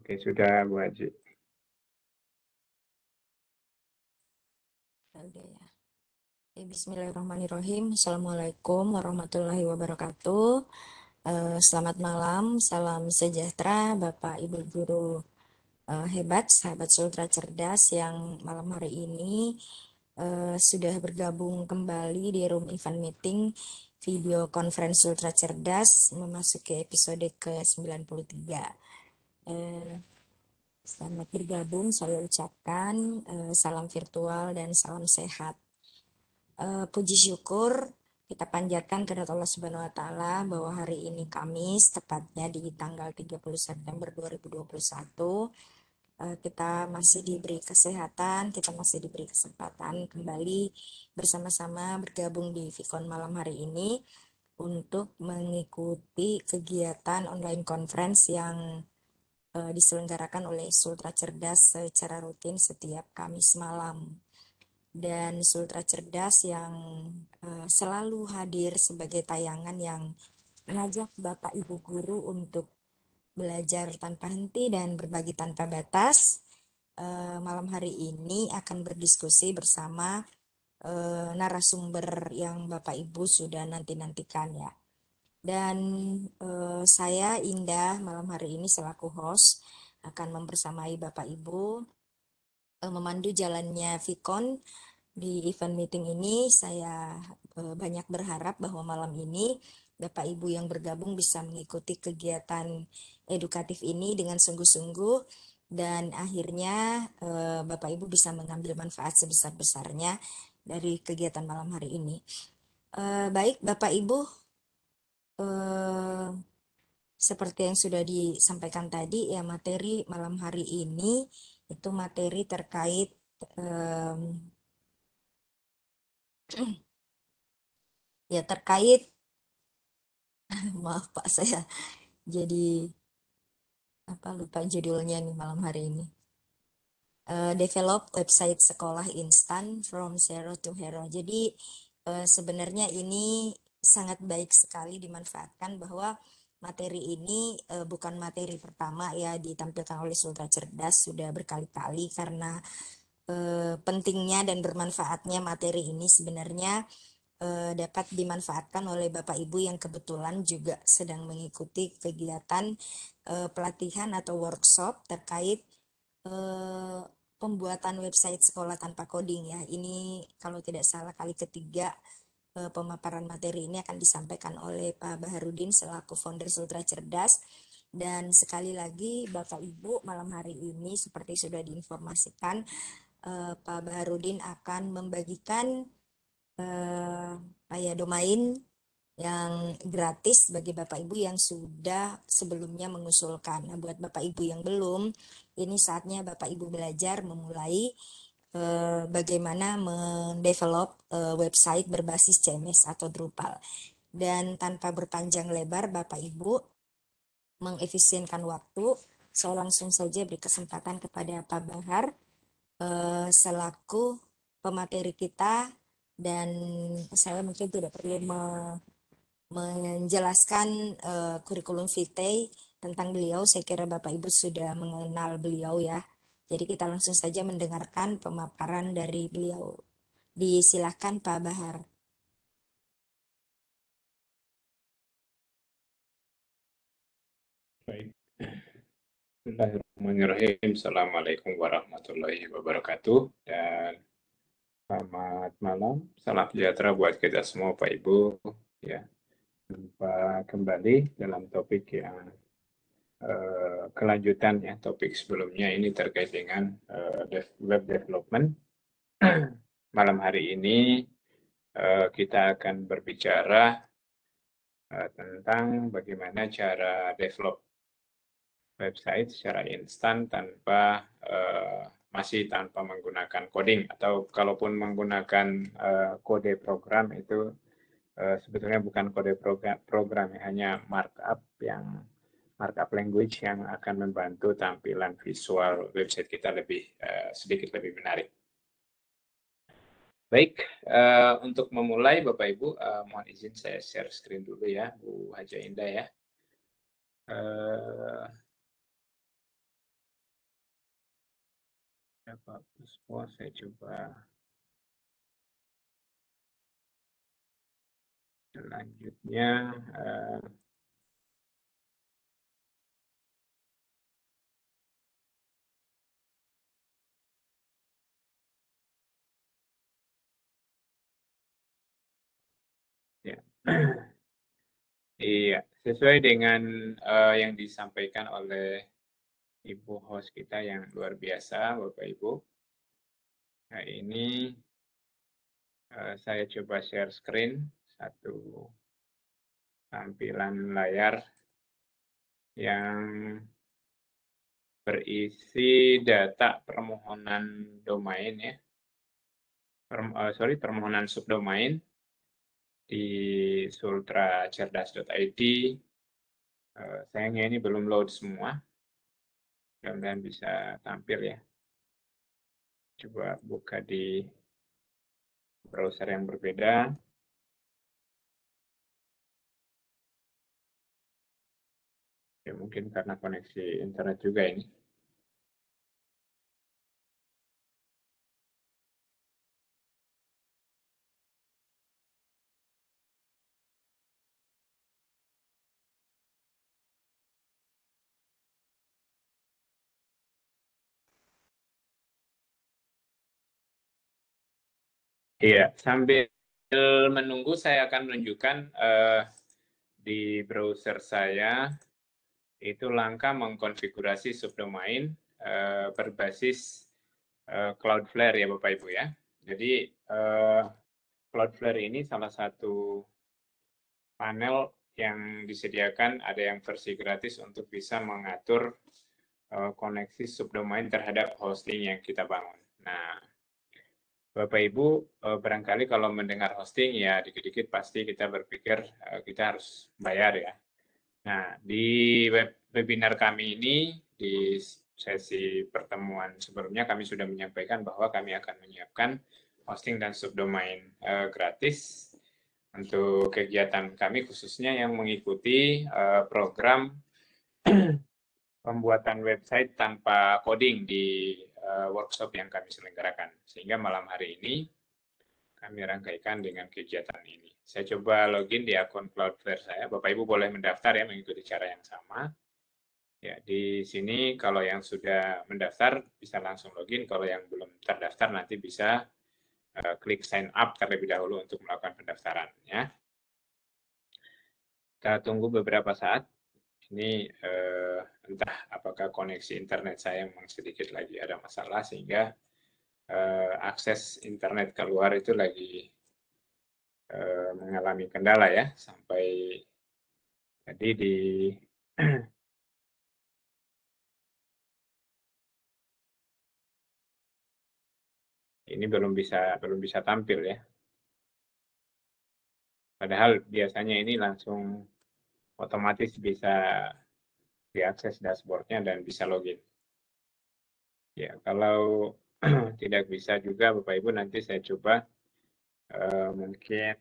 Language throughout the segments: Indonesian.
Oke, sudah Bu Haji. Oke ya. Bismillahirrahmanirrahim. Assalamualaikum warahmatullahi wabarakatuh. Selamat malam, salam sejahtera Bapak Ibu Guru hebat, sahabat Sultra Cerdas yang malam hari ini sudah bergabung kembali di room event meeting video conference Sultra Cerdas memasuki episode ke-93. Selamat bergabung, saya ucapkan salam virtual dan salam sehat. Puji syukur kita panjatkan kepada Allah Subhanahu wa taala bahwa hari ini Kamis tepatnya di tanggal 30 September 2021 kita masih diberi kesehatan, kita masih diberi kesempatan kembali bersama-sama bergabung di Vicon malam hari ini untuk mengikuti kegiatan online conference yang diselenggarakan oleh Sultra Cerdas secara rutin setiap Kamis malam. Dan Sultra Cerdas yang selalu hadir sebagai tayangan yang mengajak Bapak Ibu Guru untuk belajar tanpa henti dan berbagi tanpa batas. Malam hari ini akan berdiskusi bersama narasumber yang Bapak Ibu sudah nanti-nantikan ya. Dan saya Indah malam hari ini selaku host akan membersamai Bapak Ibu memandu jalannya Vicon di event meeting ini. Saya banyak berharap bahwa malam ini Bapak Ibu yang bergabung bisa mengikuti kegiatan edukatif ini dengan sungguh-sungguh dan akhirnya Bapak Ibu bisa mengambil manfaat sebesar-besarnya dari kegiatan malam hari ini. Baik Bapak Ibu, eh, seperti yang sudah disampaikan tadi ya, materi malam hari ini itu materi terkait ya terkait maaf Pak, saya jadi lupa judulnya nih malam hari ini. Develop website sekolah instan from zero to hero. Jadi sebenarnya ini sangat baik sekali dimanfaatkan bahwa materi ini bukan materi pertama ya ditampilkan oleh Sultra Cerdas, sudah berkali-kali karena pentingnya dan bermanfaatnya materi ini sebenarnya dapat dimanfaatkan oleh Bapak Ibu yang kebetulan juga sedang mengikuti kegiatan pelatihan atau workshop terkait pembuatan website sekolah tanpa coding ya. Ini kalau tidak salah kali ketiga pemaparan materi ini akan disampaikan oleh Pak Baharudin selaku founder Sultra Cerdas. Dan sekali lagi Bapak Ibu malam hari ini seperti sudah diinformasikan Pak Baharudin akan membagikan domain yang gratis bagi Bapak Ibu yang sudah sebelumnya mengusulkan. Nah, buat Bapak Ibu yang belum, ini saatnya Bapak Ibu belajar memulai bagaimana mendevelop website berbasis CMS atau Drupal. Dan tanpa berpanjang lebar, Bapak Ibu mengefisienkan waktu, saya langsung saja beri kesempatan kepada Pak Bahar selaku pemateri kita, dan saya mungkin tidak perlu menjelaskan kurikulum vitae tentang beliau. Saya kira Bapak Ibu sudah mengenal beliau ya. Jadi kita langsung saja mendengarkan pemaparan dari beliau. Disilahkan Pak Bahar. Baik. Bismillahirrahmanirrahim. Assalamualaikum warahmatullahi wabarakatuh. Dan selamat malam. Salam sejahtera buat kita semua, Pak Ibu. Ya, jumpa kembali dalam topik yang kelanjutan ya. Topik sebelumnya ini terkait dengan web development. Malam hari ini kita akan berbicara tentang bagaimana cara develop website secara instan masih tanpa menggunakan coding, atau kalaupun menggunakan kode program itu sebetulnya bukan kode program, hanya markup language yang akan membantu tampilan visual website kita sedikit lebih menarik. Baik, untuk memulai Bapak Ibu, mohon izin saya share screen dulu ya, Bu Haja Indah ya. Pak Puspo, saya coba selanjutnya. Ya. Iya, sesuai dengan yang disampaikan oleh Ibu host kita yang luar biasa, Bapak Ibu. Nah, ini saya coba share screen satu tampilan layar yang berisi data permohonan domain ya. Permohonan subdomain di sultracerdas.id. Sayangnya ini belum load semua. Mudah-mudahan bisa tampil ya. Coba buka di browser yang berbeda. Ya, mungkin karena koneksi internet juga ini. Iya, sambil menunggu saya akan menunjukkan di browser saya itu langkah mengkonfigurasi subdomain berbasis Cloudflare ya Bapak Ibu ya. Jadi Cloudflare ini salah satu panel yang disediakan, ada yang versi gratis untuk bisa mengatur koneksi subdomain terhadap hosting yang kita bangun. Nah, Bapak Ibu, barangkali kalau mendengar hosting ya dikit-dikit pasti kita berpikir kita harus bayar ya. Nah, di webinar kami ini, di sesi pertemuan sebelumnya kami sudah menyampaikan bahwa kami akan menyiapkan hosting dan subdomain gratis untuk kegiatan kami khususnya yang mengikuti program pembuatan website tanpa coding di workshop yang kami selenggarakan. Sehingga malam hari ini kami rangkaikan dengan kegiatan ini. Saya coba login di akun Cloudflare saya. Bapak Ibu boleh mendaftar ya mengikuti cara yang sama. Ya, di sini kalau yang sudah mendaftar bisa langsung login. Kalau yang belum terdaftar nanti bisa klik sign up terlebih dahulu untuk melakukan pendaftaran ya. Kita tunggu beberapa saat. Ini entah apakah koneksi internet saya memang sedikit lagi ada masalah sehingga akses internet keluar itu lagi mengalami kendala ya sampai tadi di ini belum bisa tampil ya. Padahal biasanya ini langsung otomatis bisa diakses dashboardnya dan bisa login. Ya, kalau tidak bisa juga Bapak Ibu nanti saya coba mungkin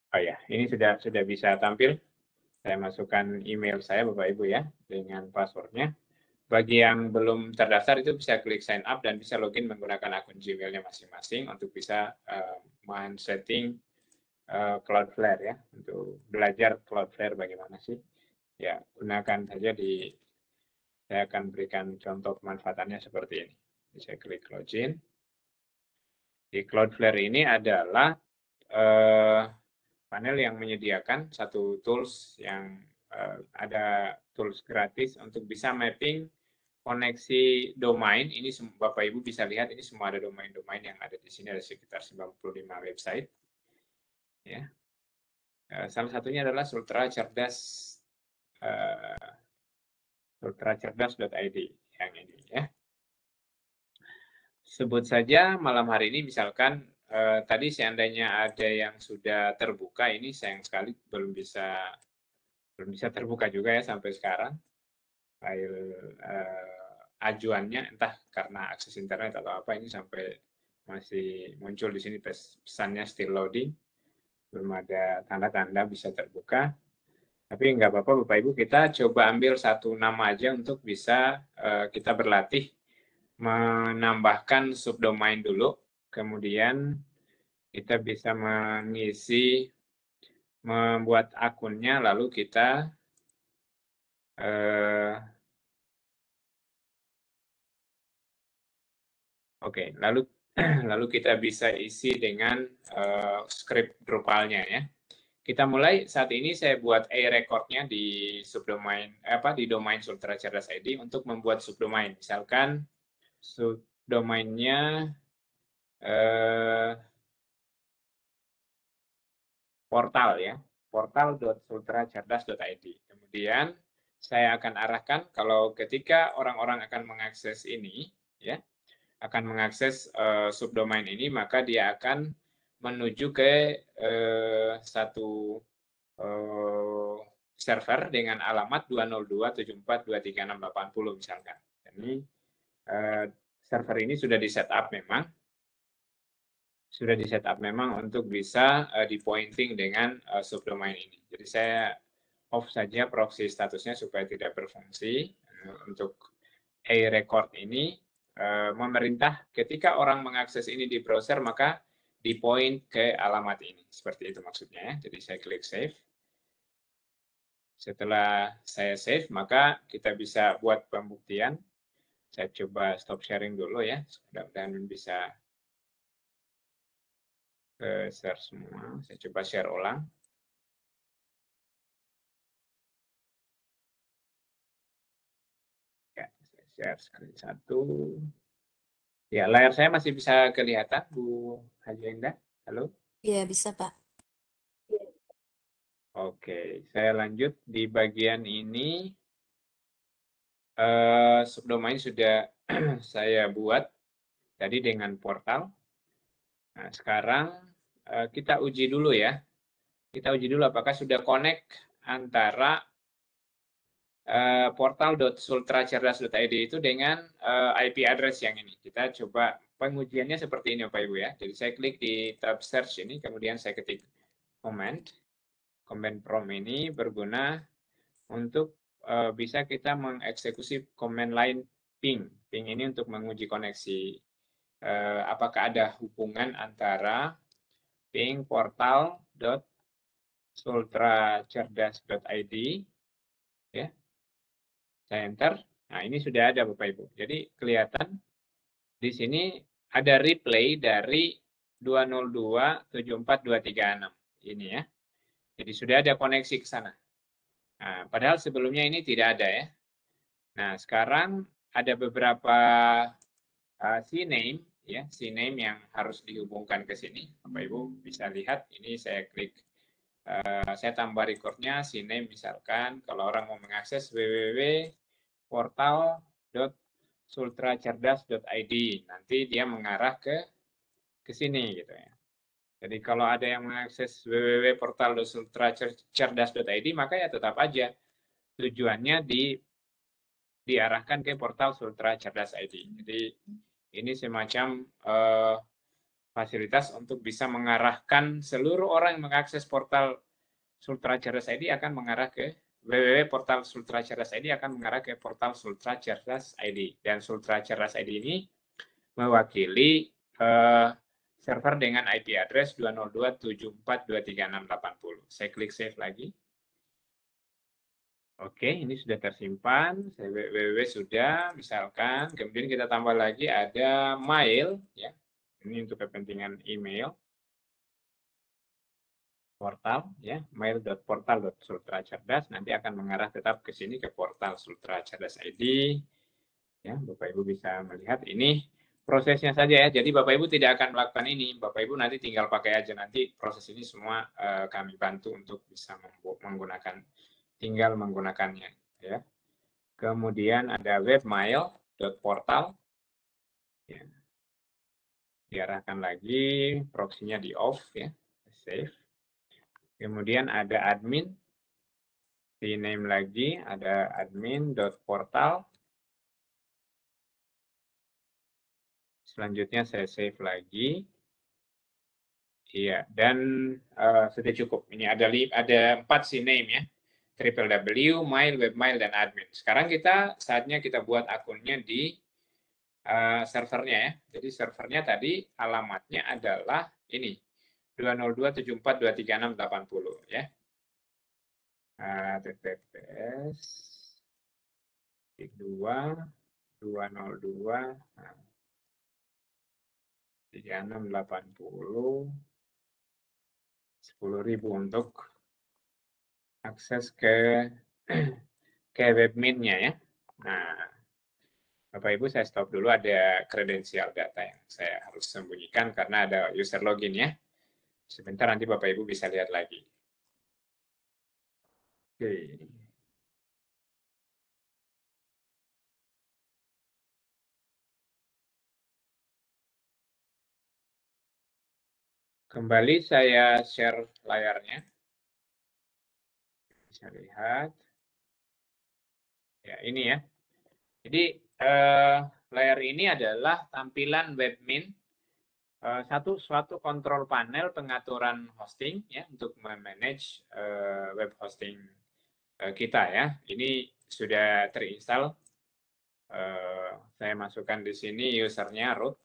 oh ya, ini sudah bisa tampil. Saya masukkan email saya Bapak Ibu ya dengan passwordnya. Bagi yang belum terdaftar itu bisa klik sign up dan bisa login menggunakan akun Gmail-nya masing-masing untuk bisa men-setting Cloudflare ya, untuk belajar Cloudflare bagaimana sih. Ya, gunakan saja saya akan berikan contoh pemanfaatannya seperti ini. Saya klik login. Di Cloudflare ini adalah panel yang menyediakan satu tools yang ada tools gratis untuk bisa mapping koneksi domain. Ini Bapak Ibu bisa lihat ini semua ada domain-domain yang ada di sini, ada sekitar 95 website. Ya. Salah satunya adalah sultracerdas.id yang ini ya. Sebut saja malam hari ini misalkan tadi seandainya ada yang sudah terbuka, ini sayang sekali belum bisa terbuka juga ya sampai sekarang file ajuannya, entah karena akses internet atau apa, ini sampai masih muncul di sini pesannya still loading, belum ada tanda-tanda bisa terbuka. Tapi nggak apa-apa Bapak Ibu, kita coba ambil satu nama aja untuk bisa kita berlatih menambahkan subdomain dulu, kemudian kita bisa membuat akunnya, lalu kita lalu kita bisa isi dengan script Drupal-nya ya. Kita mulai saat ini saya buat record-nya di subdomain di domain Sultra Cerdas ID untuk membuat subdomain. Misalkan subdomainnya portal ya, portal.sultracerdas.id. Kemudian saya akan arahkan kalau ketika orang-orang akan mengakses ini ya, akan mengakses subdomain ini, maka dia akan menuju ke satu server dengan alamat 202.74.236.80 misalkan. Jadi server ini sudah di setup memang untuk bisa di pointing dengan subdomain ini. Jadi saya off saja proxy statusnya supaya tidak berfungsi. Untuk record ini memerintah ketika orang mengakses ini di browser maka di point ke alamat ini. Seperti itu maksudnya ya. Jadi saya klik save. Setelah saya save, maka kita bisa buat pembuktian. Saya coba stop sharing dulu ya. Mudah-mudahan bisa share semua. Saya coba share ulang. Ya, saya share sekali satu. Ya, layar saya masih bisa kelihatan, Bu Haji Endah. Halo? Iya, bisa, Pak. Oke, saya lanjut di bagian ini. Subdomain sudah saya buat tadi dengan portal. Nah, sekarang kita uji dulu ya. Kita uji dulu apakah sudah connect antara portal.sultracerdas.id itu dengan IP address yang ini. Kita coba pengujiannya seperti ini Bapak Ibu ya. Jadi saya klik di tab search ini, kemudian saya ketik command prompt ini berguna untuk bisa kita mengeksekusi command line ping. Ping ini untuk menguji koneksi. Apakah ada hubungan antara ping portal.sultracerdas.id ya. Saya enter. Nah, ini sudah ada Bapak Ibu. Jadi kelihatan di sini ada replay dari 202.74.236 ini ya. Jadi sudah ada koneksi ke sana. Nah, padahal sebelumnya ini tidak ada ya. Nah, sekarang ada beberapa CNAME ya, CNAME yang harus dihubungkan ke sini. Bapak Ibu bisa lihat ini saya klik saya tambah recordnya CNAME misalkan kalau orang mau mengakses www.portal.sultracerdas.id nanti dia mengarah ke sini gitu ya. Jadi kalau ada yang mengakses www.portal.sultracerdas.id maka ya tetap aja tujuannya diarahkan ke portal Sultra Cerdas ID. Jadi ini semacam fasilitas untuk bisa mengarahkan seluruh orang yang mengakses portal Sultra Cerdas ID akan mengarah ke www.portal.sultracerdas.id akan mengarah ke portal Sultra Cerdas ID. Dan Sultra Cerdas ID ini mewakili server dengan IP address 202.74.236.80. Saya klik save lagi. Oke, ini sudah tersimpan. www sudah, misalkan. Kemudian kita tambah lagi ada mail, ya. Ini untuk kepentingan email. Portal, ya. mail.portal.sultracerdas. Nanti akan mengarah tetap ke sini ke portal Sultra Cerdas ID. Ya, Bapak Ibu bisa melihat ini prosesnya saja ya. Jadi Bapak Ibu tidak akan melakukan ini. Bapak Ibu nanti tinggal pakai aja. Nanti proses ini semua kami bantu untuk bisa menggunakan, tinggal menggunakannya. Ya. Kemudian ada webmail.portal. Ya. Diarahkan lagi, proxy-nya di off ya, save. Kemudian ada admin, rename lagi, ada admin.portal. Selanjutnya saya save lagi. Iya, dan sudah cukup. Ini ada 4 CNAME ya. www, mail, webmail, dan admin. Sekarang saatnya kita buat akunnya di servernya ya. Jadi servernya tadi alamatnya adalah ini 202.74.236.80 ya. https 202 3680 10.000 untuk akses ke webminnya ya. Nah, Bapak Ibu saya stop dulu, ada kredensial data yang saya harus sembunyikan karena ada user login ya. Sebentar nanti Bapak Ibu bisa lihat lagi. Oke. Kembali saya share layarnya. Bisa lihat. Ya, ini ya. Jadi layar ini adalah tampilan webmin, suatu kontrol panel pengaturan hosting ya untuk memanage web hosting kita ya. Ini sudah terinstall. Saya masukkan di sini usernya root,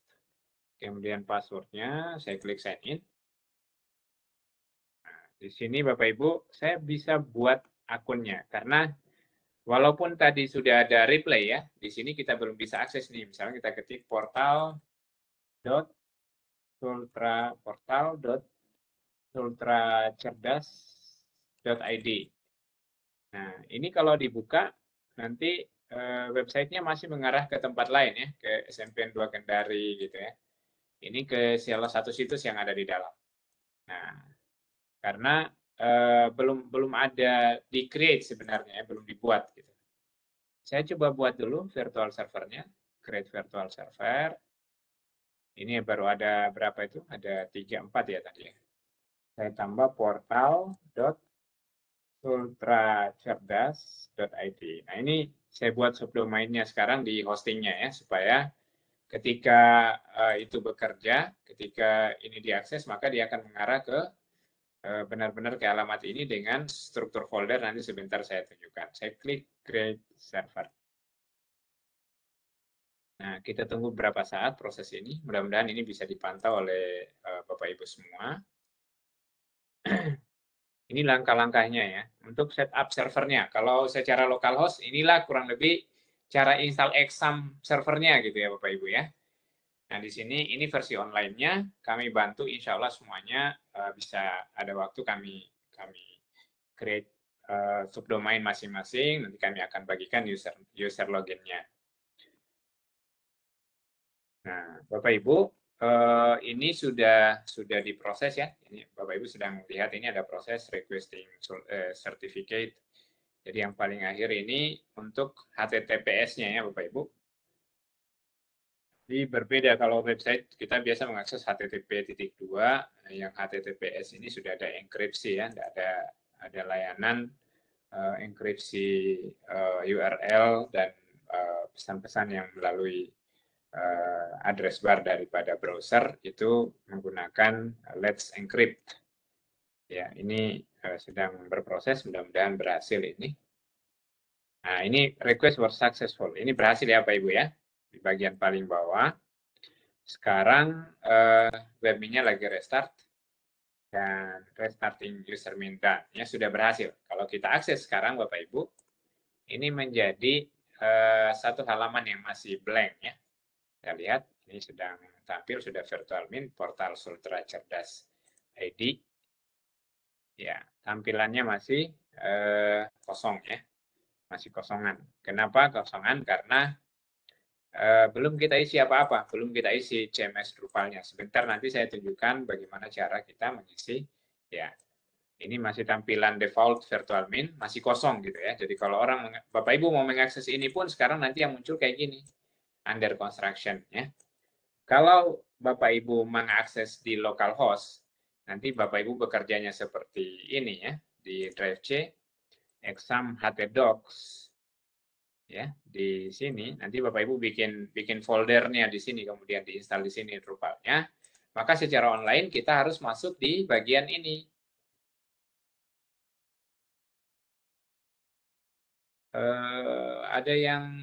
kemudian passwordnya, saya klik sign in. Nah, di sini Bapak Ibu, saya bisa buat akunnya karena walaupun tadi sudah ada replay ya, di sini kita belum bisa akses nih. Misalnya kita ketik portal.sultracerdas.id. Nah, ini kalau dibuka nanti websitenya masih mengarah ke tempat lain ya, ke SMPN 2 Kendari gitu ya. Ini ke salah satu situs yang ada di dalam. Nah, karena belum ada di create sebenarnya, belum dibuat gitu. Saya coba buat dulu virtual servernya, create virtual server. Ini baru ada berapa itu? Ada 3-4 ya tadi ya. Saya tambah portal.sultracerdas.id. Nah ini saya buat subdomainnya sekarang di hostingnya ya, supaya ketika itu bekerja, ketika ini diakses, maka dia akan mengarah ke benar-benar ke alamat ini dengan struktur folder, nanti sebentar saya tunjukkan. Saya klik create server. Nah, kita tunggu beberapa saat proses ini. Mudah-mudahan ini bisa dipantau oleh Bapak Ibu semua. Ini langkah-langkahnya ya. Untuk setup servernya, kalau secara localhost, inilah kurang lebih cara install exam servernya gitu ya Bapak Ibu ya. Nah, di sini ini versi online-nya, kami bantu insya Allah semuanya bisa ada waktu kami create subdomain masing-masing, nanti kami akan bagikan user login-nya. Nah, Bapak Ibu, ini sudah diproses ya. Ini Bapak Ibu sedang lihat ini ada proses requesting certificate. Jadi yang paling akhir ini untuk HTTPS-nya ya Bapak Ibu. Jadi berbeda kalau website kita biasa mengakses HTTP:2, yang HTTPS ini sudah ada enkripsi ya, ada layanan enkripsi URL dan pesan-pesan yang melalui address bar daripada browser itu menggunakan Let's Encrypt. Ya, ini sedang berproses, mudah-mudahan berhasil ini. Nah, ini request was successful. Ini berhasil ya Pak Ibu ya, di bagian paling bawah. Sekarang webminnya lagi restart dan restarting user minta ya sudah berhasil. Kalau kita akses sekarang Bapak Ibu, ini menjadi satu halaman yang masih blank ya. Kita lihat ini sedang tampil sudah virtual mint portal Sultra Cerdas ID. Ya, tampilannya masih kosong ya. Masih kosongan. Kenapa kosongan? Karena belum kita isi apa-apa, belum kita isi CMS Drupalnya. Sebentar nanti saya tunjukkan bagaimana cara kita mengisi. Ya, ini masih tampilan default virtual mint, masih kosong gitu ya. Jadi kalau Bapak Ibu mau mengakses ini pun sekarang nanti yang muncul kayak gini, under construction ya. Kalau Bapak Ibu mengakses di localhost, nanti Bapak Ibu bekerjanya seperti ini ya, di drive C, exam htdocs, ya di sini nanti Bapak Ibu bikin foldernya di sini, kemudian diinstal di sini Drupalnya, maka secara online kita harus masuk di bagian ini Ada yang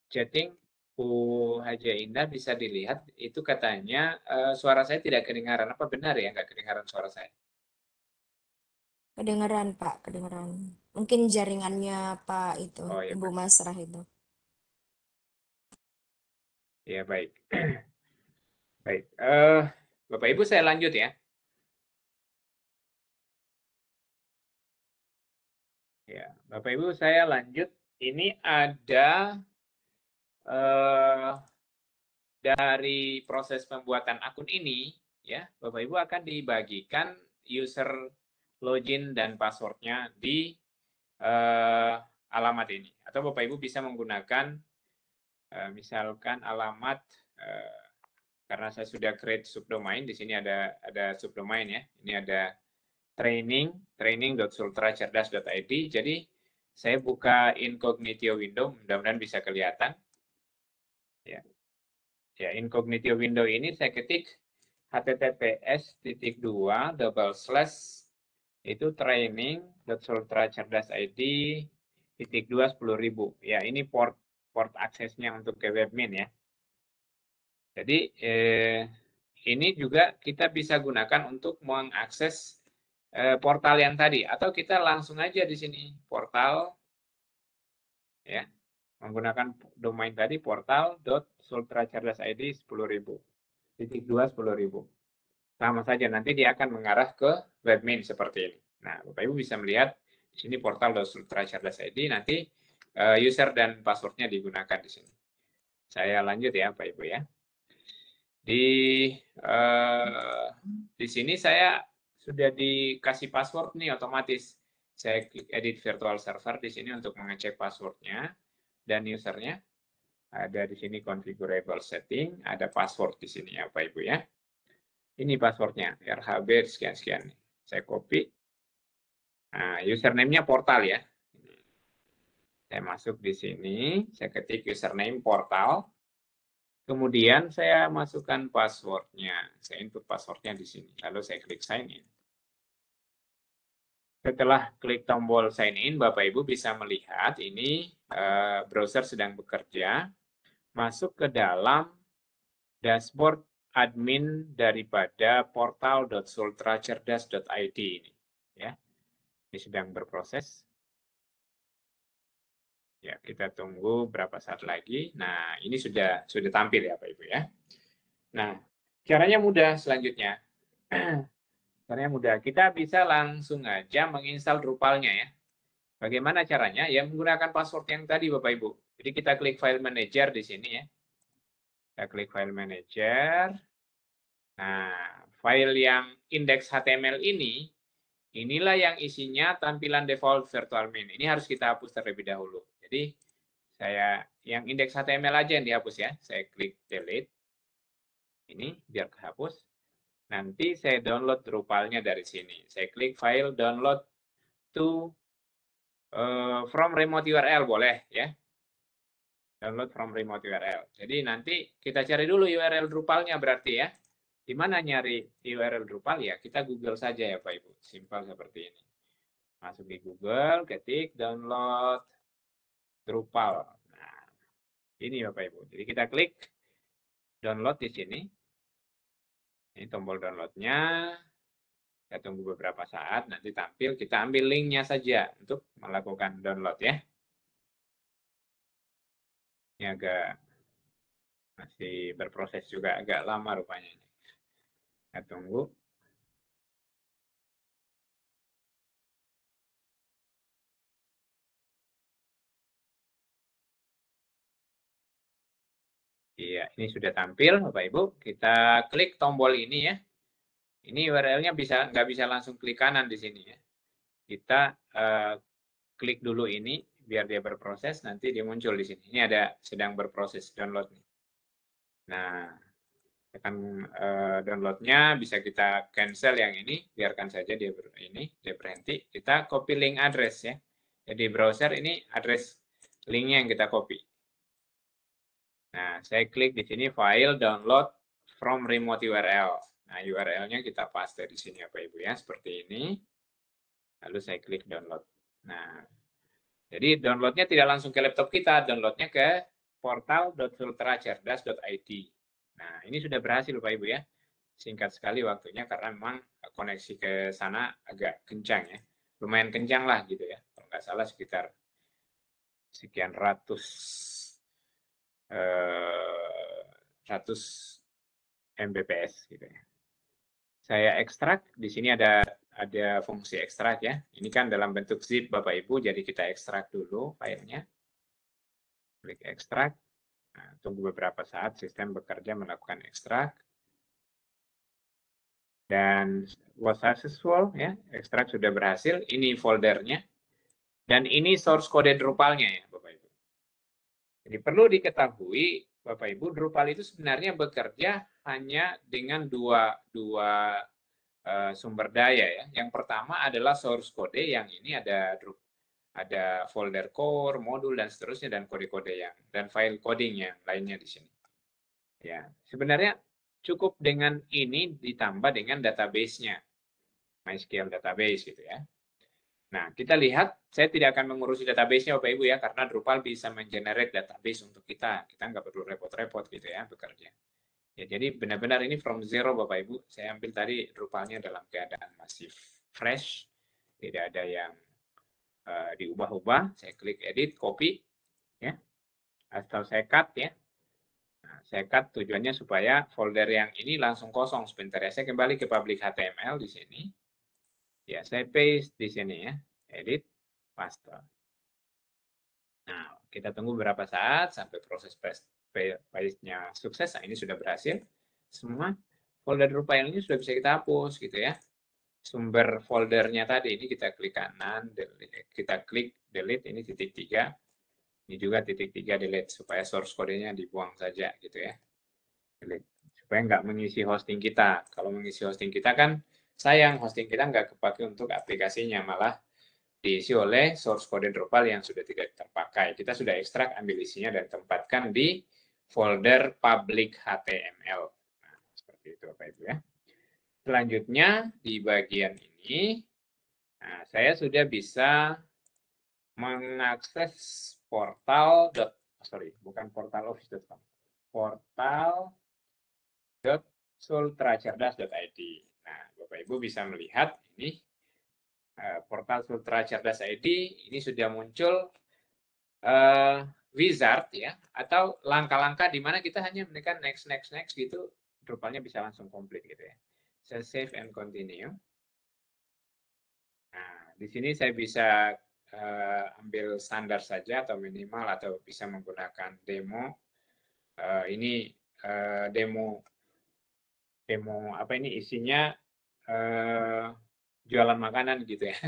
chatting, Bu Haja Indah bisa dilihat, itu katanya suara saya tidak kedengaran. Apa benar ya nggak kedengaran suara saya? Kedengeran, Pak, kedengeran. Mungkin jaringannya Pak itu, Oh ya, Ibu Masrah itu. ya baik. Baik, Bapak Ibu saya lanjut ya. Ya, Bapak Ibu saya lanjut. Ini ada dari proses pembuatan akun ini, ya, Bapak Ibu akan dibagikan user login dan passwordnya di alamat ini. Atau Bapak Ibu bisa menggunakan misalkan alamat karena saya sudah create subdomain, di sini ada subdomain ya. Ini ada training.sultracerdas.id. Jadi saya buka incognito window, mudah-mudahan bisa kelihatan. Ya, ya incognito window ini saya ketik https:// itu training.sultracerdas.id /2 10.000. Ya, ini port aksesnya untuk ke webmin ya. Jadi ini juga kita bisa gunakan untuk mengakses portal yang tadi, atau kita langsung aja di sini portal ya, menggunakan domain tadi portal.sultracerdas.id 10.000 /2 10.000. Sama saja nanti dia akan mengarah ke webmin seperti ini. Nah, Bapak Ibu bisa melihat di sini portal.sultracerdas.id, nanti user dan passwordnya digunakan di sini. Saya lanjut ya, Bapak Ibu ya. Di sini saya sudah dikasih password nih otomatis. Saya klik edit virtual server di sini untuk mengecek passwordnya dan usernya. Ada di sini configurable setting, ada password di sini ya Bapak Ibu ya. Ini passwordnya, RHB sekian-sekian. Saya copy. Nah, username-nya portal ya. Saya masuk di sini, saya ketik username portal. Kemudian saya masukkan passwordnya. Saya input passwordnya di sini. Lalu saya klik sign in. Setelah klik tombol sign in, Bapak Ibu bisa melihat ini browser sedang bekerja. Masuk ke dalam dashboard admin daripada portal.sultracerdas.id ini. Ya, ini sedang berproses. Ya, kita tunggu berapa saat lagi. Nah, ini sudah tampil ya, Pak Ibu ya. Nah, caranya mudah selanjutnya. Caranya mudah. Kita bisa langsung aja menginstal Drupalnya ya. Bagaimana caranya? Ya menggunakan password yang tadi Bapak Ibu. Jadi kita klik File Manager di sini ya. Kita klik File Manager. Nah, file yang index.html ini, inilah yang isinya tampilan default virtual main. Ini harus kita hapus terlebih dahulu. Jadi saya yang index.html aja yang dihapus ya. Saya klik delete. Ini biar kehapus. Nanti saya download Drupalnya dari sini. Saya klik file download to from remote URL boleh ya. Download from remote URL. Jadi nanti kita cari dulu URL Drupalnya berarti ya. Di mana nyari URL Drupal ya? Kita Google saja ya Pak Ibu. Simpel seperti ini. Masuk di Google, ketik download Drupal. Nah, ini Bapak Ibu. Jadi kita klik download di sini. Ini tombol downloadnya. Kita tunggu beberapa saat, nanti tampil. Kita ambil linknya saja untuk melakukan download ya. Ini agak masih berproses juga, agak lama rupanya. Kita tunggu. Iya, ini sudah tampil Bapak Ibu. Kita klik tombol ini ya. Ini URL-nya nggak bisa langsung klik kanan di sini ya. Kita klik dulu ini biar dia berproses, nanti dia muncul di sini. Ini ada sedang berproses download nih. Nah, akan downloadnya bisa kita cancel yang ini, biarkan saja dia dia berhenti. Kita copy link address ya. Jadi browser ini address linknya yang kita copy. Nah, saya klik di sini file download from remote URL. Nah, URL-nya kita paste di sini Bapak Ibu ya, seperti ini. Lalu saya klik download. Nah, Jadi downloadnya tidak langsung ke laptop kita, downloadnya ke portal.sultracerdas.id. Nah, ini sudah berhasil Bapak Ibu ya. Singkat sekali waktunya karena memang koneksi ke sana agak kencang ya. Lumayan kencang lah gitu ya. Kalau nggak salah sekitar sekian ratus ratus Mbps gitu ya. Saya ekstrak, di sini ada fungsi ekstrak ya. Ini kan dalam bentuk zip Bapak Ibu, jadi kita ekstrak dulu filenya. Klik ekstrak. Nah, tunggu beberapa saat sistem bekerja melakukan ekstrak. Dan was successful ya, ekstrak sudah berhasil. Ini foldernya. Dan ini source code Drupal-nya ya Bapak Ibu. Jadi perlu diketahui Bapak Ibu, Drupal itu sebenarnya bekerja hanya dengan dua sumber daya ya. Yang pertama adalah source code yang ini ada folder core, modul dan seterusnya dan kode-kode yang dan file coding yang lainnya di sini. Ya, sebenarnya cukup dengan ini ditambah dengan database-nya. MySQL database gitu ya. Nah, kita lihat, saya tidak akan mengurusi database-nya Bapak Ibu ya, karena Drupal bisa mengenerate database untuk kita. Kita nggak perlu repot-repot gitu ya bekerja. Ya, jadi benar-benar ini from zero Bapak Ibu. Saya ambil tadi Drupalnya dalam keadaan masih fresh, tidak ada yang diubah-ubah. Saya klik edit, copy, ya, atau saya cut ya. Nah, saya cut tujuannya supaya folder yang ini langsung kosong sebentar ya. Saya kembali ke public HTML di sini. Ya, saya paste di sini ya. Edit, paste. Nah, kita tunggu beberapa saat sampai proses paste-nya sukses. Nah, ini sudah berhasil. Semua folder Drupal ini sudah bisa kita hapus gitu ya. Sumber foldernya tadi ini kita klik kanan, kita klik delete ini titik 3. Ini juga titik 3 delete supaya source kodenya dibuang saja gitu ya. Delete. Supaya nggak mengisi hosting kita. Kalau mengisi hosting kita kan sayang hosting kita nggak kepake untuk aplikasinya, malah diisi oleh source code Drupal yang sudah tidak terpakai. Kita sudah ekstrak, ambil isinya dan tempatkan di folder public HTML. Nah, seperti itu Bapak Ibu ya. Selanjutnya di bagian ini, nah, saya sudah bisa mengakses portal.office.com, portal.sultracerdas.id. Nah, Bapak Ibu bisa melihat ini portal Sultracerdas.id ini sudah muncul wizard ya, atau langkah-langkah di mana kita hanya menekan next next next gitu, Drupalnya bisa langsung komplit gitu ya. Saya save and continue. Nah, di sini saya bisa ambil standar saja atau minimal atau bisa menggunakan demo. Ini demo apa ini isinya jualan makanan gitu ya.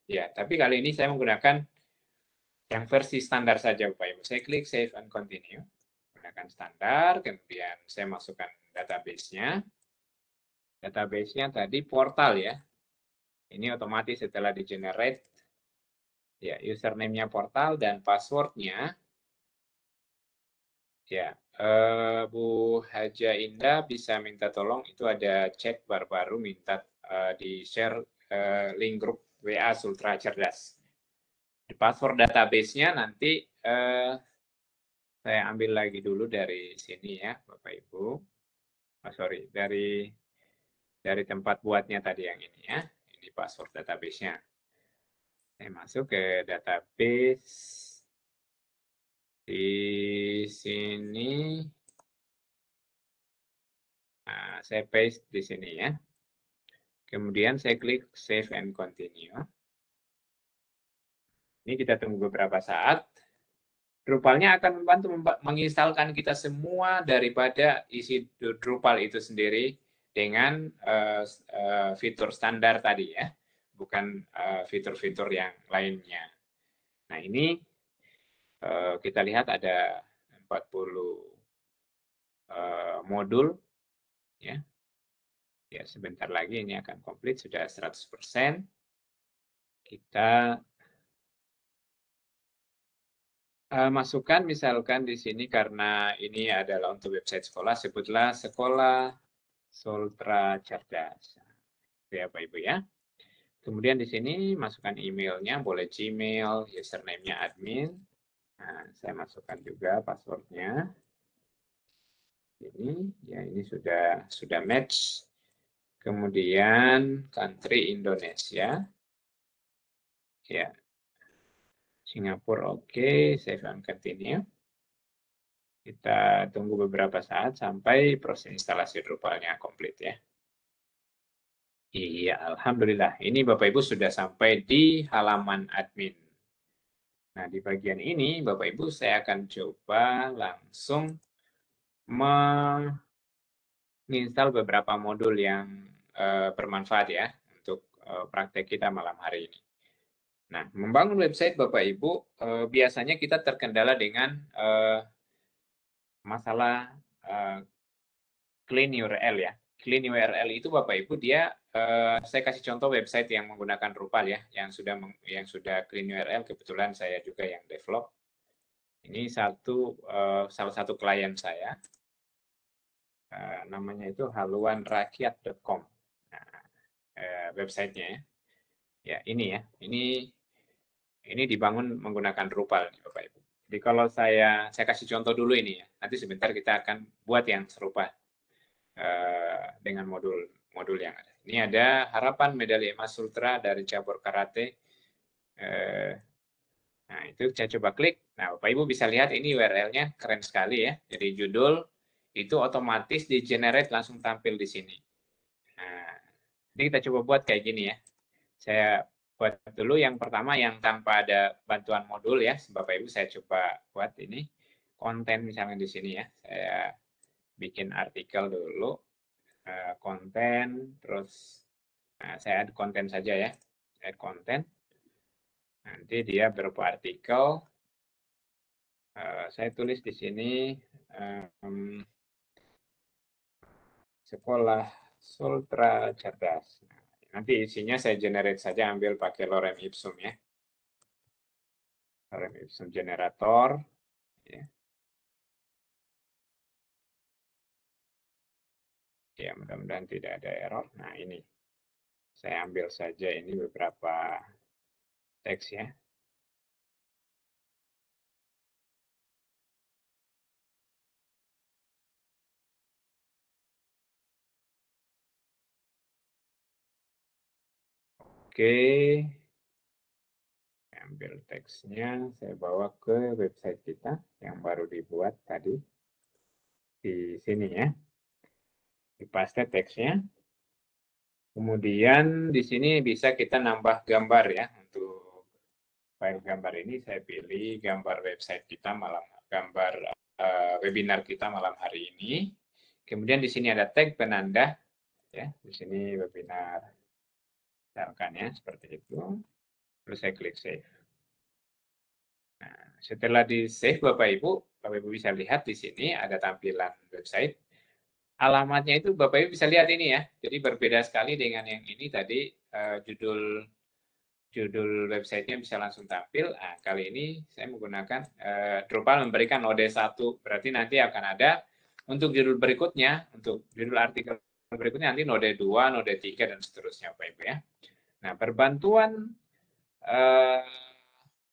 Ya, tapi kali ini saya menggunakan yang versi standar saja Bapak Ibu. Saya klik save and continue. Gunakan standar, kemudian saya masukkan database-nya. Database-nya tadi portal ya. Ini otomatis setelah di-generate ya, username-nya portal dan password-nya ya. Bu Haja Indah bisa minta tolong, itu ada chat baru minta di-share link grup WA Sultra Cerdas. Di password database-nya nanti saya ambil lagi dulu dari sini ya, Bapak Ibu. Sorry, dari tempat buatnya tadi yang ini ya. Ini password database-nya. Saya masuk ke database. Di sini. Nah, saya paste di sini ya. Kemudian saya klik save and continue. Ini kita tunggu beberapa saat. Drupalnya akan membantu menginstalkan kita semua daripada isi Drupal itu sendiri dengan fitur standar tadi ya, bukan fitur-fitur yang lainnya. Nah ini kita lihat ada 40 modul ya. Ya sebentar lagi ini akan komplit, sudah 100%. Kita masukkan misalkan di sini karena ini adalah untuk website sekolah, sebutlah sekolah Sultra Cerdas. Ya Bapak Ibu ya. Kemudian di sini masukkan emailnya, boleh Gmail, username-nya admin. Nah, saya masukkan juga passwordnya. Ini, ya ini sudah match. Kemudian country Indonesia, ya Singapura oke, save and continue. Kita tunggu beberapa saat sampai proses instalasi Drupal-nya komplit ya. Iya, Alhamdulillah. Ini Bapak Ibu sudah sampai di halaman admin. Nah, di bagian ini Bapak Ibu saya akan coba langsung menginstal beberapa modul yang bermanfaat ya untuk praktek kita malam hari ini. Nah, membangun website Bapak Ibu biasanya kita terkendala dengan masalah clean URL ya. Clean URL itu Bapak Ibu dia saya kasih contoh website yang menggunakan Drupal ya, yang sudah clean URL, kebetulan saya juga yang develop. Ini salah satu klien saya, namanya itu haluanrakyat.com. Nah, websitenya ya. Ya ini ya, ini dibangun menggunakan Drupal Bapak Ibu. Jadi kalau saya kasih contoh dulu ini ya, nanti sebentar kita akan buat yang serupa dengan modul yang ada. Ini ada harapan medali emas ultra dari cabur karate. Nah, itu saya coba klik. Nah, Bapak Ibu bisa lihat ini URL-nya keren sekali ya. Jadi judul itu otomatis di-generate langsung tampil di sini. Nah, ini kita coba buat kayak gini ya. Saya buat dulu yang pertama yang tanpa ada bantuan modul ya. Bapak Ibu saya coba buat ini. Konten misalnya di sini ya. Saya bikin artikel dulu. Konten, terus saya add konten saja ya. Add konten. Nanti dia berupa artikel. Saya tulis di sini sekolah Sultra Cerdas. Nanti isinya saya generate saja, ambil pakai lorem ipsum ya. Lorem ipsum generator. Ya. Ya, mudah-mudahan tidak ada error. Nah, ini. Saya ambil saja ini beberapa teks ya. Oke. Ambil teksnya, saya bawa ke website kita yang baru dibuat tadi. Di sini ya. Dipaste teksnya. Kemudian di sini bisa kita nambah gambar ya. Untuk file gambar ini saya pilih gambar website kita gambar webinar kita malam hari ini. Kemudian di sini ada tag penanda ya. Di sini webinar misalkan ya seperti itu. Terus saya klik save. Nah, setelah di save Bapak Ibu bisa lihat di sini ada tampilan website. Alamatnya itu Bapak Ibu bisa lihat ini ya. Jadi berbeda sekali dengan yang ini tadi judul websitenya bisa langsung tampil. Nah, kali ini saya menggunakan Drupal memberikan node 1. Berarti nanti akan ada untuk judul berikutnya, untuk judul artikel berikutnya nanti node 2, node 3 dan seterusnya Bapak Ibu ya. Nah, berbantuan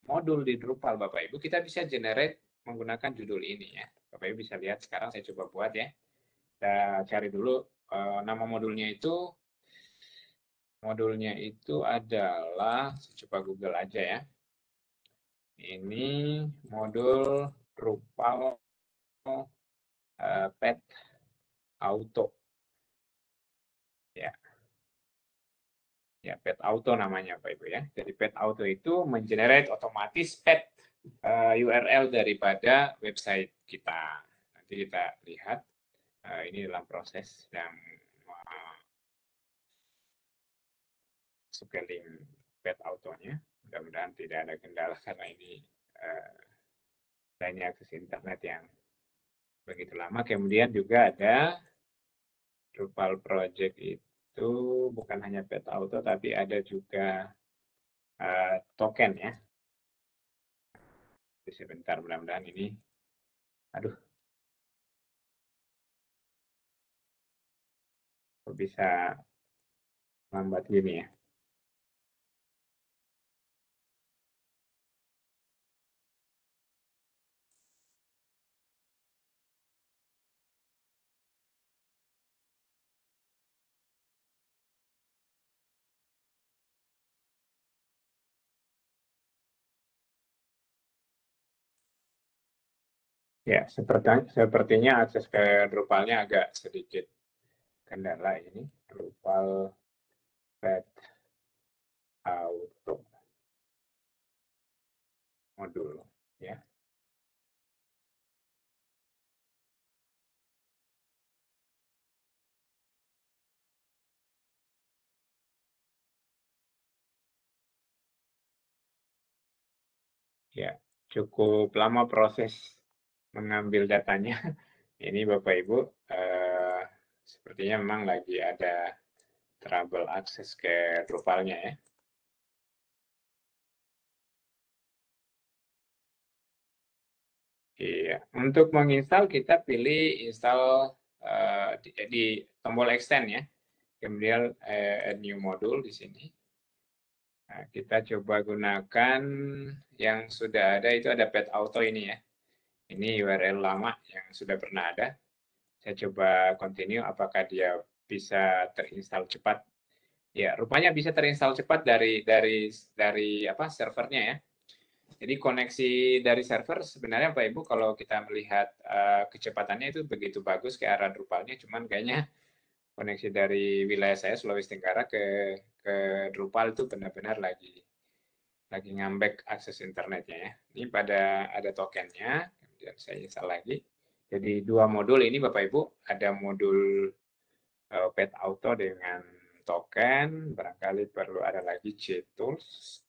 modul di Drupal Bapak Ibu, kita bisa generate menggunakan judul ini ya. Bapak Ibu bisa lihat sekarang saya coba buat ya. Kita cari dulu nama modulnya itu adalah, saya coba Google aja ya. Ini modul Drupal Pet Auto. Ya. Ya, Pet Auto namanya Pak Ibu ya. Jadi Pet Auto itu mengenerate otomatis pet URL daripada website kita. Nanti kita lihat ini dalam proses yang masuk ke link Pet Auto-nya. Mudah-mudahan tidak ada kendala karena ini akses internet yang begitu lama. Kemudian juga ada Drupal Project itu bukan hanya Pet Auto tapi ada juga token ya. Jadi sebentar, mudah-mudahan ini, aduh, kok bisa lambat gini ya. Ya, sepertinya akses ke Drupalnya agak sedikit kendala ini. Drupal Pet Auto modul, ya. Ya, cukup lama proses mengambil datanya. Ini Bapak Ibu, sepertinya memang lagi ada trouble akses ke Drupalnya ya. Iya, untuk menginstal kita pilih install di tombol extend ya. Kemudian add new module di sini. Nah, kita coba gunakan yang sudah ada, itu ada Pet Auto ini ya. Ini URL lama yang sudah pernah ada. Saya coba continue apakah dia bisa terinstall cepat. Ya, rupanya bisa terinstall cepat dari apa servernya ya. Jadi koneksi dari server sebenarnya Pak Ibu kalau kita melihat kecepatannya itu begitu bagus ke arah Drupalnya, cuman kayaknya koneksi dari wilayah saya Sulawesi Tenggara ke Drupal itu benar-benar lagi ngambek akses internetnya ya. Ini pada ada tokennya, kemudian saya install lagi. Jadi dua modul ini Bapak Ibu, ada modul Pet Auto dengan token, barangkali perlu ada lagi JTools.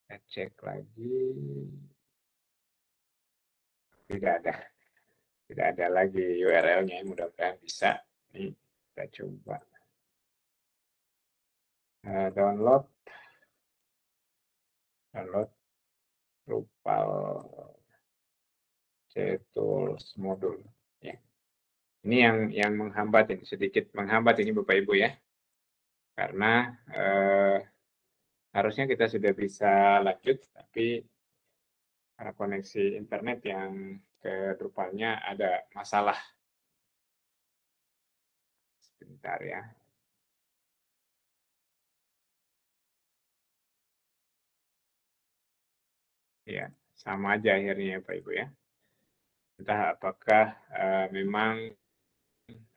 Saya cek lagi, tidak ada. Tidak ada lagi URL-nya, mudah-mudahan bisa. Ini kita coba download Drupal JTools modul. Ya. Ini yang menghambat ini, sedikit menghambat ini Bapak Ibu ya, karena harusnya kita sudah bisa lanjut, tapi karena koneksi internet yang ke Drupalnya ada masalah. Sebentar ya. Ya, sama aja akhirnya ya Pak Ibu ya. Entah apakah memang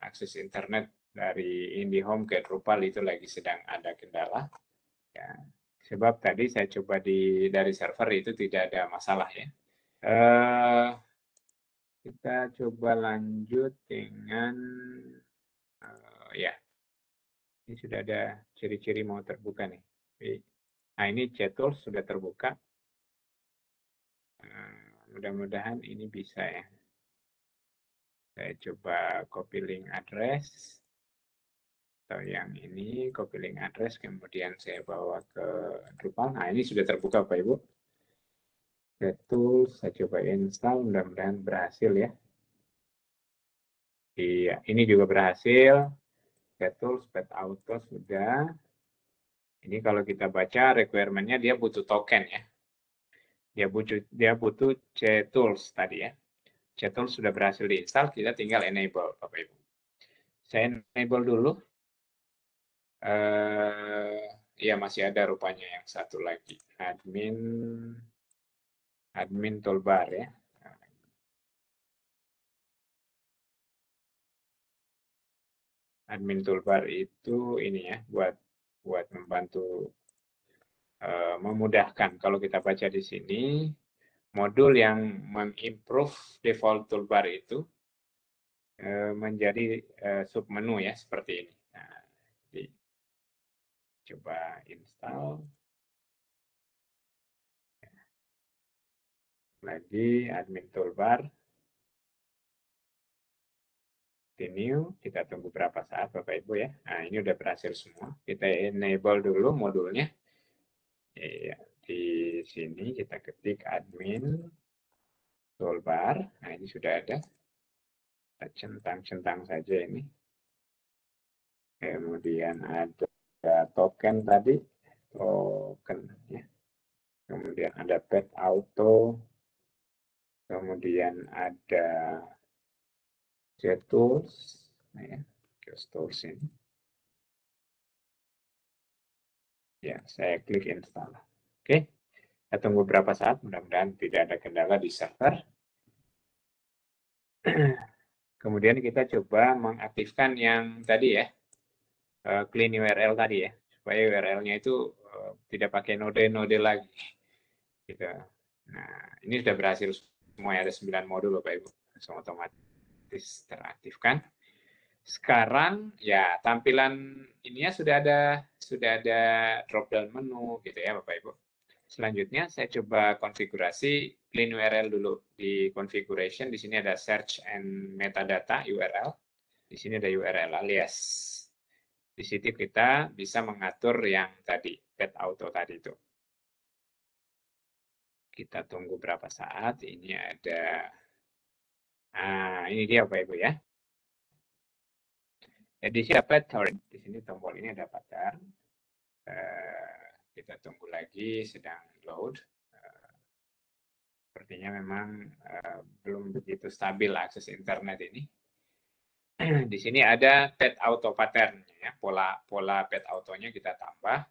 akses internet dari IndiHome ke Drupal itu lagi sedang ada kendala. Ya. Sebab tadi saya coba dari server itu tidak ada masalah ya. Kita coba lanjut dengan ya, ini sudah ada ciri-ciri mau terbuka nih. Nah ini JTools sudah terbuka. Mudah-mudahan ini bisa ya. Saya coba copy link address. Atau yang ini, copy link address, kemudian saya bawa ke Drupal. Nah ini sudah terbuka Pak Ibu. JTools, saya coba install, mudah-mudahan berhasil ya. Iya, ini juga berhasil. JTools, Pet Auto sudah. Ini kalau kita baca requirement-nya dia butuh token ya. Dia butuh JTools tadi ya. JTools sudah berhasil diinstal, kita tinggal enable Bapak Ibu. Saya enable dulu. Ya masih ada rupanya yang satu lagi. Admin toolbar ya. Admin toolbar itu ini ya, buat membantu memudahkan. Kalau kita baca di sini, modul yang mengimprove default toolbar itu menjadi submenu ya seperti ini. Nah, jadi coba install lagi admin toolbar. Continue, kita tunggu berapa saat Bapak Ibu ya. Nah ini udah berhasil semua. Kita enable dulu modulnya. Ya, di sini kita ketik admin toolbar. Nah ini sudah ada. Kita centang-centang saja ini. Kemudian ada token tadi. Token ya. Kemudian ada pet auto. Kemudian ada JTools. Nah, ya, JTools ini. Ya, saya klik install. Oke. Kita tunggu beberapa saat, mudah-mudahan tidak ada kendala di server. Kemudian kita coba mengaktifkan yang tadi ya, clean URL tadi ya, supaya URL-nya itu tidak pakai node-node lagi. Gitu. Nah, ini sudah berhasil semua, ada 9 modul Bapak Ibu, langsung otomatis teraktifkan. Sekarang ya tampilan ininya sudah ada drop down menu gitu ya Bapak Ibu. Selanjutnya saya coba konfigurasi clean URL dulu. Di configuration di sini ada search and metadata URL. Di sini ada URL alias. Di situ kita bisa mengatur yang tadi, pet auto tadi itu. Kita tunggu berapa saat. Ini ada, ini dia Bapak Ibu ya. Jadi sini ada pattern. Di sini tombol ini ada pattern. Kita tunggu lagi, sedang load. Sepertinya memang belum begitu stabil akses internet ini. Di sini ada pet auto pattern, ya, pola pet autonya kita tambah.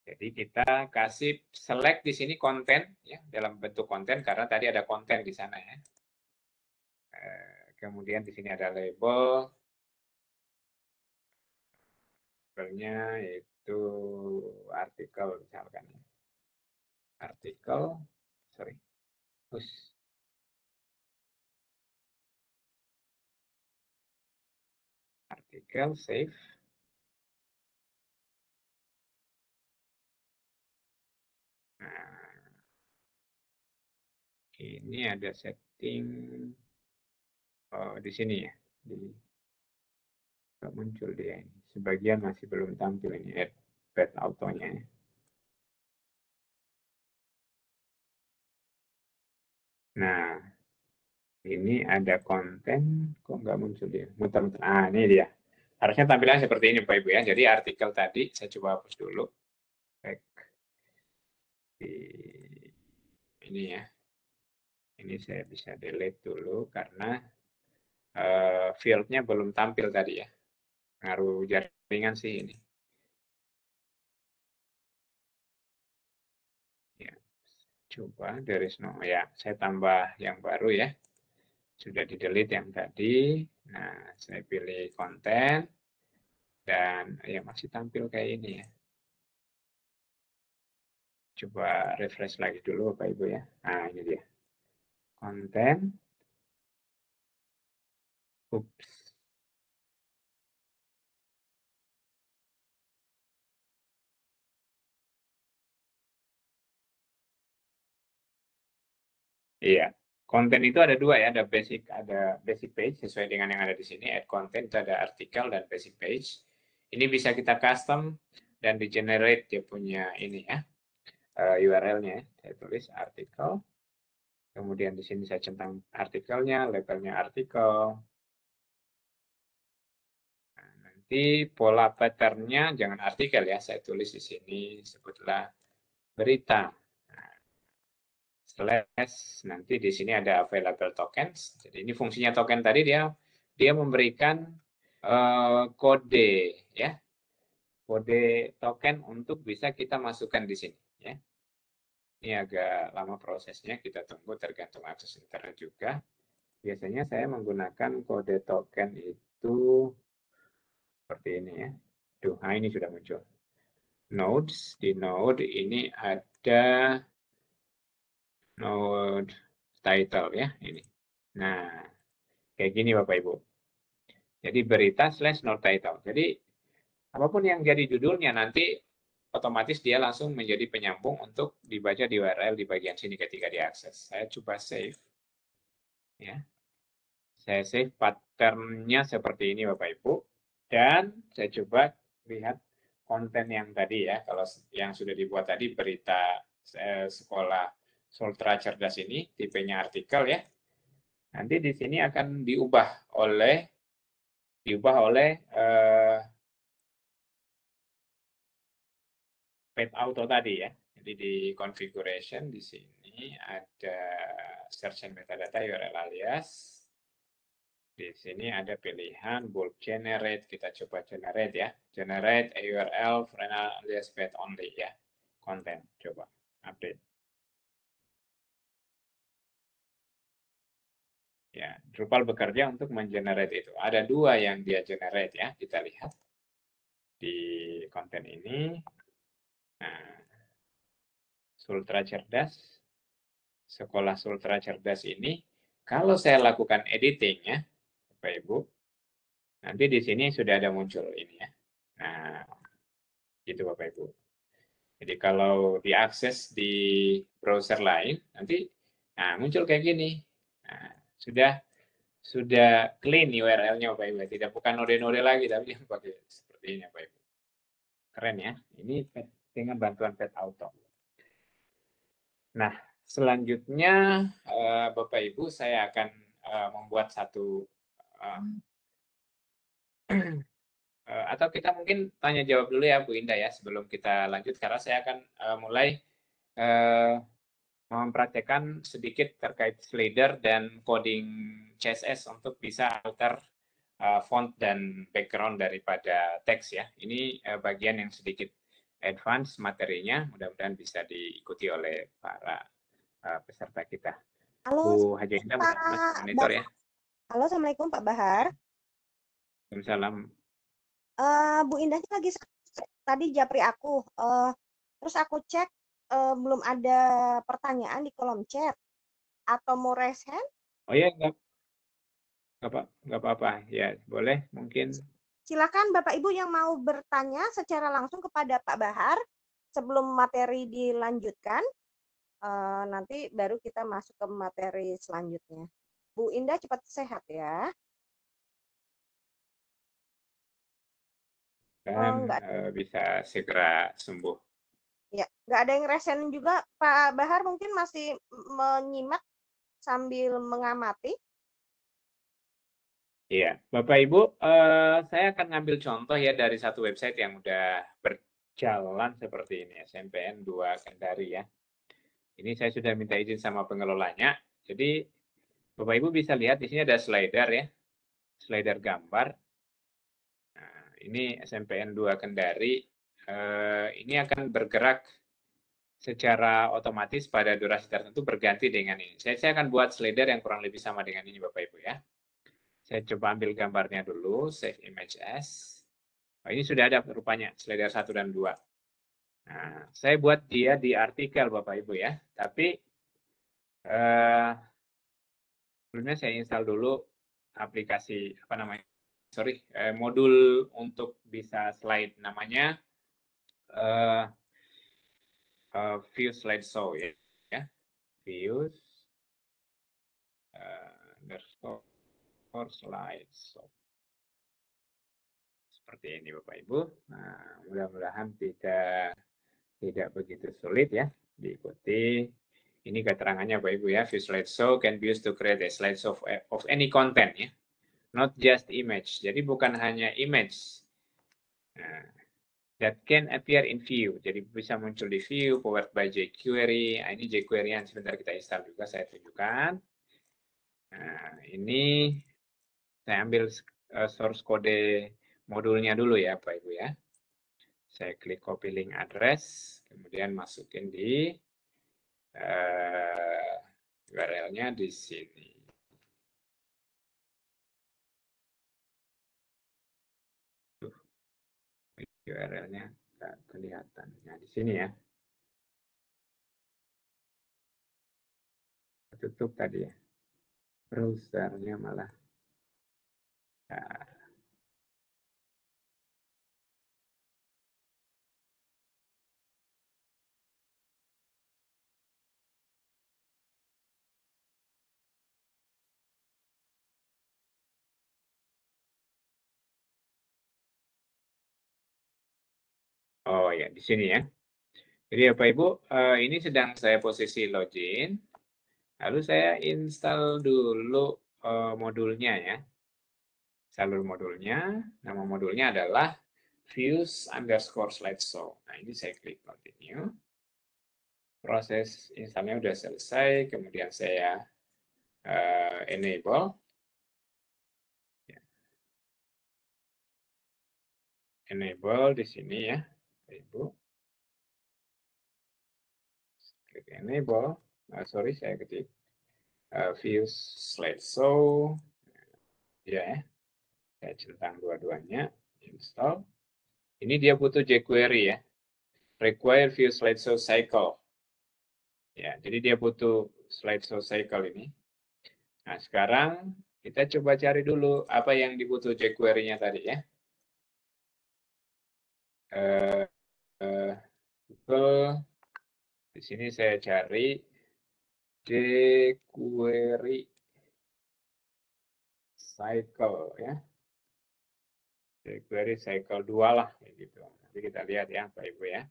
Jadi kita kasih select di sini konten, ya, dalam bentuk konten karena tadi ada konten di sana ya. Kemudian di sini ada label, labelnya itu artikel misalkan, artikel, sorry, artikel save. Nah, ini ada setting di sini ya, nggak muncul dia ini. Sebagian masih belum tampil ini pet autonya. Nah, ini ada konten, kok nggak muncul dia? Muter-muter. Ini dia. Harusnya tampilannya seperti ini, Pak Ibu ya. Jadi artikel tadi saya coba hapus dulu. Back di ini ya. Ini saya bisa delete dulu karena fieldnya belum tampil tadi ya. Ngaruh jaringan sih ini. Ya, coba dari ya, saya tambah yang baru ya. Sudah di delete yang tadi. Nah, saya pilih konten dan ya masih tampil kayak ini ya. Coba refresh lagi dulu Bapak Ibu ya. Nah, ini dia. Konten. Ups. Iya. Konten itu ada dua ya, ada basic page sesuai dengan yang ada di sini. Add content itu ada artikel dan basic page. Ini bisa kita custom dan di generate dia punya ini ya, URL-nya. Saya tulis artikel. Kemudian di sini saya centang artikelnya, labelnya artikel. Nah, nanti pola pattern-nya jangan artikel ya, saya tulis di sini sebutlah berita. Slash nanti di sini ada available tokens. Jadi ini fungsinya token tadi dia memberikan kode ya, kode token untuk bisa kita masukkan di sini ya. Ini agak lama prosesnya, kita tunggu tergantung akses internet juga. Biasanya saya menggunakan kode token itu seperti ini ya. Nah ini sudah muncul. Nodes, di node ini ada node title ya ini. Nah, kayak gini Bapak Ibu. Jadi berita slash node title. Jadi apapun yang jadi judulnya nanti otomatis dia langsung menjadi penyambung untuk dibaca di URL di bagian sini ketika diakses. Saya coba save. Ya. Saya save patternnya seperti ini Bapak Ibu. Dan saya coba lihat konten yang tadi ya. Kalau yang sudah dibuat tadi berita sekolah Sultra Cerdas ini, tipenya artikel ya. Nanti di sini akan diubah oleh pet auto tadi ya. Jadi di configuration di sini ada search and metadata URL alias. Di sini ada pilihan bulk generate. Kita coba generate ya. Generate URL for alias pet only ya. Konten. Coba update. Ya, Drupal bekerja untuk mengenerate itu. Ada dua yang dia generate ya, kita lihat di konten ini. Nah, Sultra Cerdas, Sekolah Sultra Cerdas ini, kalau saya lakukan editing ya, Bapak Ibu, nanti di sini sudah ada muncul ini ya. Nah, gitu Bapak Ibu. Jadi kalau diakses di browser lain, nanti muncul kayak gini. Nah, sudah clean URL-nya Bapak Ibu. Tidak bukan node-node lagi, tapi yang pakai seperti ini Bapak Ibu. Keren ya. Ini dengan bantuan Pet Auto. Nah, selanjutnya Bapak Ibu saya akan membuat satu atau kita mungkin tanya jawab dulu ya Bu Indah ya sebelum kita lanjut karena saya akan mulai mempraktekkan sedikit terkait slider dan coding CSS untuk bisa alter font dan background daripada teks ya. Ini bagian yang sedikit advance materinya, mudah-mudahan bisa diikuti oleh para peserta kita. Halo, Bu Haji Indah, Pak Mas monitor ya. Halo, Assalamualaikum Pak Bahar. Waalaikumsalam. Bu Indah ini lagi tadi japri aku. Terus aku cek belum ada pertanyaan di kolom chat. Atau mau raise hand? Oh ya, nggak apa-apa. Ya, boleh mungkin. Silakan Bapak Ibu yang mau bertanya secara langsung kepada Pak Bahar sebelum materi dilanjutkan. Nanti baru kita masuk ke materi selanjutnya. Bu Indah cepat sehat ya. Dan Enggak. bisa segera sembuh. Ya, nggak ada yang resen juga. Pak Bahar mungkin masih menyimak sambil mengamati. Iya, Bapak Ibu, saya akan ngambil contoh ya dari satu website yang udah berjalan seperti ini, SMPN 2 Kendari ya. Ini saya sudah minta izin sama pengelolanya. Jadi Bapak Ibu bisa lihat di sini ada slider ya, slider gambar. Nah, ini SMPN 2 Kendari. Ini akan bergerak secara otomatis pada durasi tertentu berganti dengan ini. Saya akan buat slider yang kurang lebih sama dengan ini Bapak Ibu ya. Saya coba ambil gambarnya dulu, save image as. Oh, ini sudah ada rupanya, slider 1 dan 2. Nah, saya buat dia di artikel Bapak Ibu ya. Tapi sebelumnya saya install dulu aplikasi apa namanya? Modul untuk bisa slide namanya View Slideshow ya. Views underscore slideshow. Seperti ini Bapak Ibu. Nah, mudah-mudahan tidak begitu sulit ya diikuti. Ini keterangannya Bapak Ibu ya. View slideshow can be used to create a slideshow of any content ya. Not just image. Jadi bukan hanya image. Nah, that can appear in view. Jadi bisa muncul di view, powered by jQuery. Nah, ini jQuery yang sebentar kita install juga, saya tunjukkan. Nah, ini saya ambil source code modulnya dulu ya Bapak Ibu ya. Saya klik copy link address, kemudian masukin di URL-nya di sini. URL-nya nggak kelihatan. Nah, di sini ya. Tutup tadi ya. Browsernya malah. Nah. Oh ya, di sini ya. Jadi Bapak Ibu, ini sedang saya posisi login. Lalu saya install dulu modulnya ya. Salur modulnya, nama modulnya adalah views underscore slideshow. Nah, ini saya klik continue. Proses installnya sudah selesai, kemudian saya enable. Enable di sini ya, Ibu. Klik enable. Sorry, saya ketik view slideshow. Ya, saya centang dua-duanya, install. Ini dia butuh jQuery ya. Require view slideshow cycle. Ya, jadi dia butuh slideshow cycle ini. Nah, sekarang kita coba cari dulu apa yang dibutuh jQuery-nya tadi ya. Google. Di sini saya cari jQuery cycle ya. jQuery cycle 2 lah gitu. Nanti kita lihat ya Pak Ibu ya.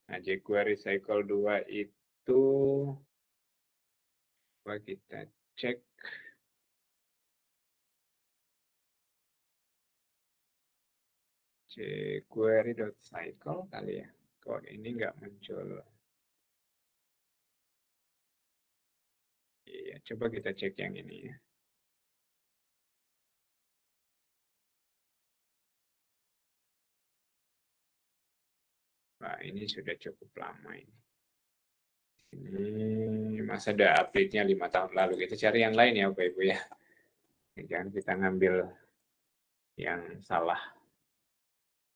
Nah, jQuery cycle 2 itu coba kita cek jQuery.cycle kali ya. Kok ini nggak muncul. Iya, coba kita cek yang ini ya. Nah, ini sudah cukup lama ini. Ini masa ada update-nya 5 tahun lalu. Kita cari yang lain ya Bapak Ibu ya. Jangan kita ngambil yang salah.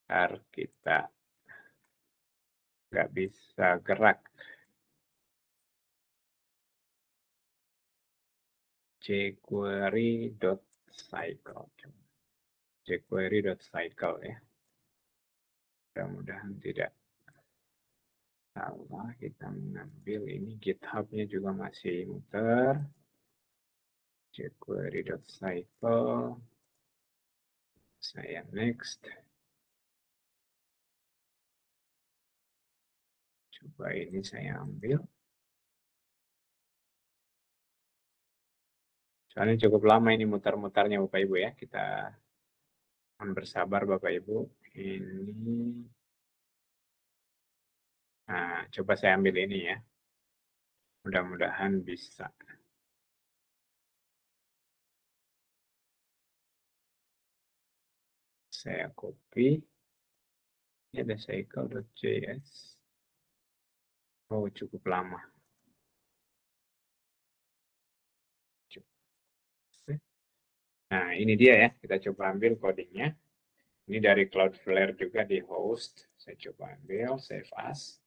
Ntar kita nggak bisa gerak. jQuery.cycle. jQuery.cycle ya. Mudah-mudahan tidak salah. Kita mengambil ini GitHub-nya juga masih muter. jQuery.cycle. Saya next. Coba ini saya ambil. Soalnya cukup lama ini muter-muternya Bapak Ibu ya. Kita mohon bersabar Bapak Ibu. Ini. Nah, coba saya ambil ini ya. Mudah-mudahan bisa. Saya copy. Ini ada cycle.js. Oh, cukup lama. Nah, ini dia ya. Kita coba ambil codingnya. Ini dari Cloudflare juga di host. Saya coba ambil, save as.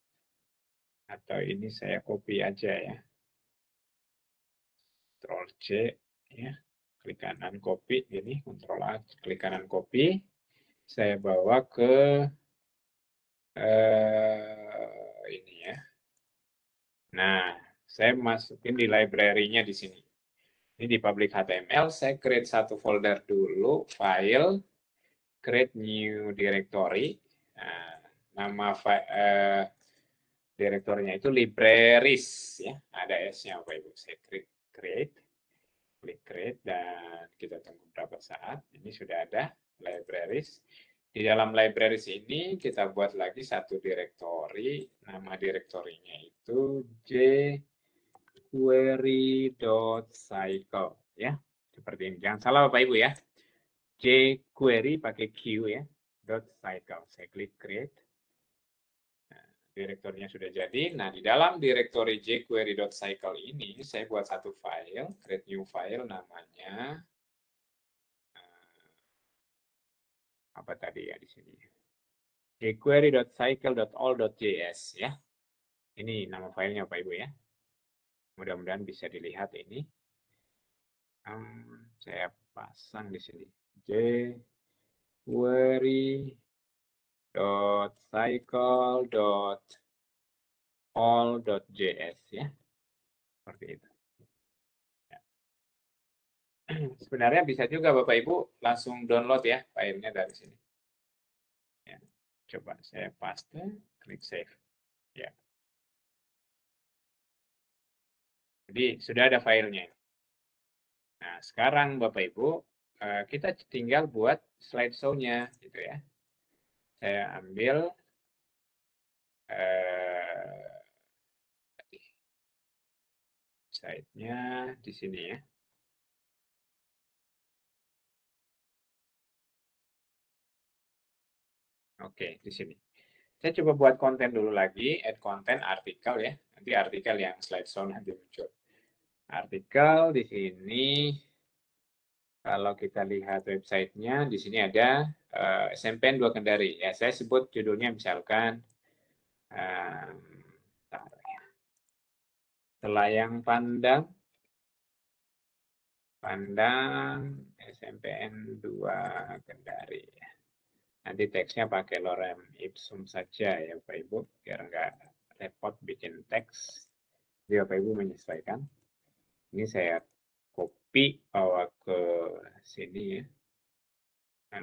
Atau ini saya copy aja ya. Ctrl C ya. Klik kanan copy ini, Ctrl A, klik kanan copy. Saya bawa ke ini ya. Nah, saya masukin di library-nya di sini. Ini di public HTML, saya create satu folder dulu, file, create new directory. Nah, nama direktorinya itu libraries ya, ada S-nya Bapak Ibu. Saya klik create, dan kita tunggu beberapa saat. Ini sudah ada libraries. Di dalam libraries ini kita buat lagi satu direktori, nama direktorinya itu jQuery.cycle ya. Seperti ini. Jangan salah Bapak Ibu ya. jQuery pakai Q ya. .cycle. Saya klik create. Nah, direktorinya sudah jadi. Nah, di dalam direktori jQuery.cycle ini saya buat satu file, create new file namanya apa tadi ya di sini? jQuery.cycle.all.js ya. Ini nama filenya Bapak Ibu ya. Mudah-mudahan bisa dilihat ini. Saya pasang di sini. jQuery.cycle.all.js ya. Seperti itu. Ya. Sebenarnya bisa juga Bapak Ibu langsung download ya filenya dari sini. Ya. Coba saya paste, klik save. Ya. Jadi sudah ada filenya. Nah, sekarang Bapak Ibu, kita tinggal buat slideshow-nya gitu ya. Saya ambil slide-nya di sini ya. Oke, di sini. Saya coba buat konten dulu lagi, add konten artikel ya. Nanti artikel yang slideshow nanti muncul. artikel di sini. Kalau kita lihat websitenya, di sini ada SMPN 2 Kendari. Ya, saya sebut judulnya misalkan Telayang Pandang SMPN 2 Kendari. Nanti teksnya pakai lorem ipsum saja ya Bapak Ibu, biar nggak repot bikin teks. Jadi Bapak Ibu menyesuaikan. Ini saya copy bawa ke sini ya.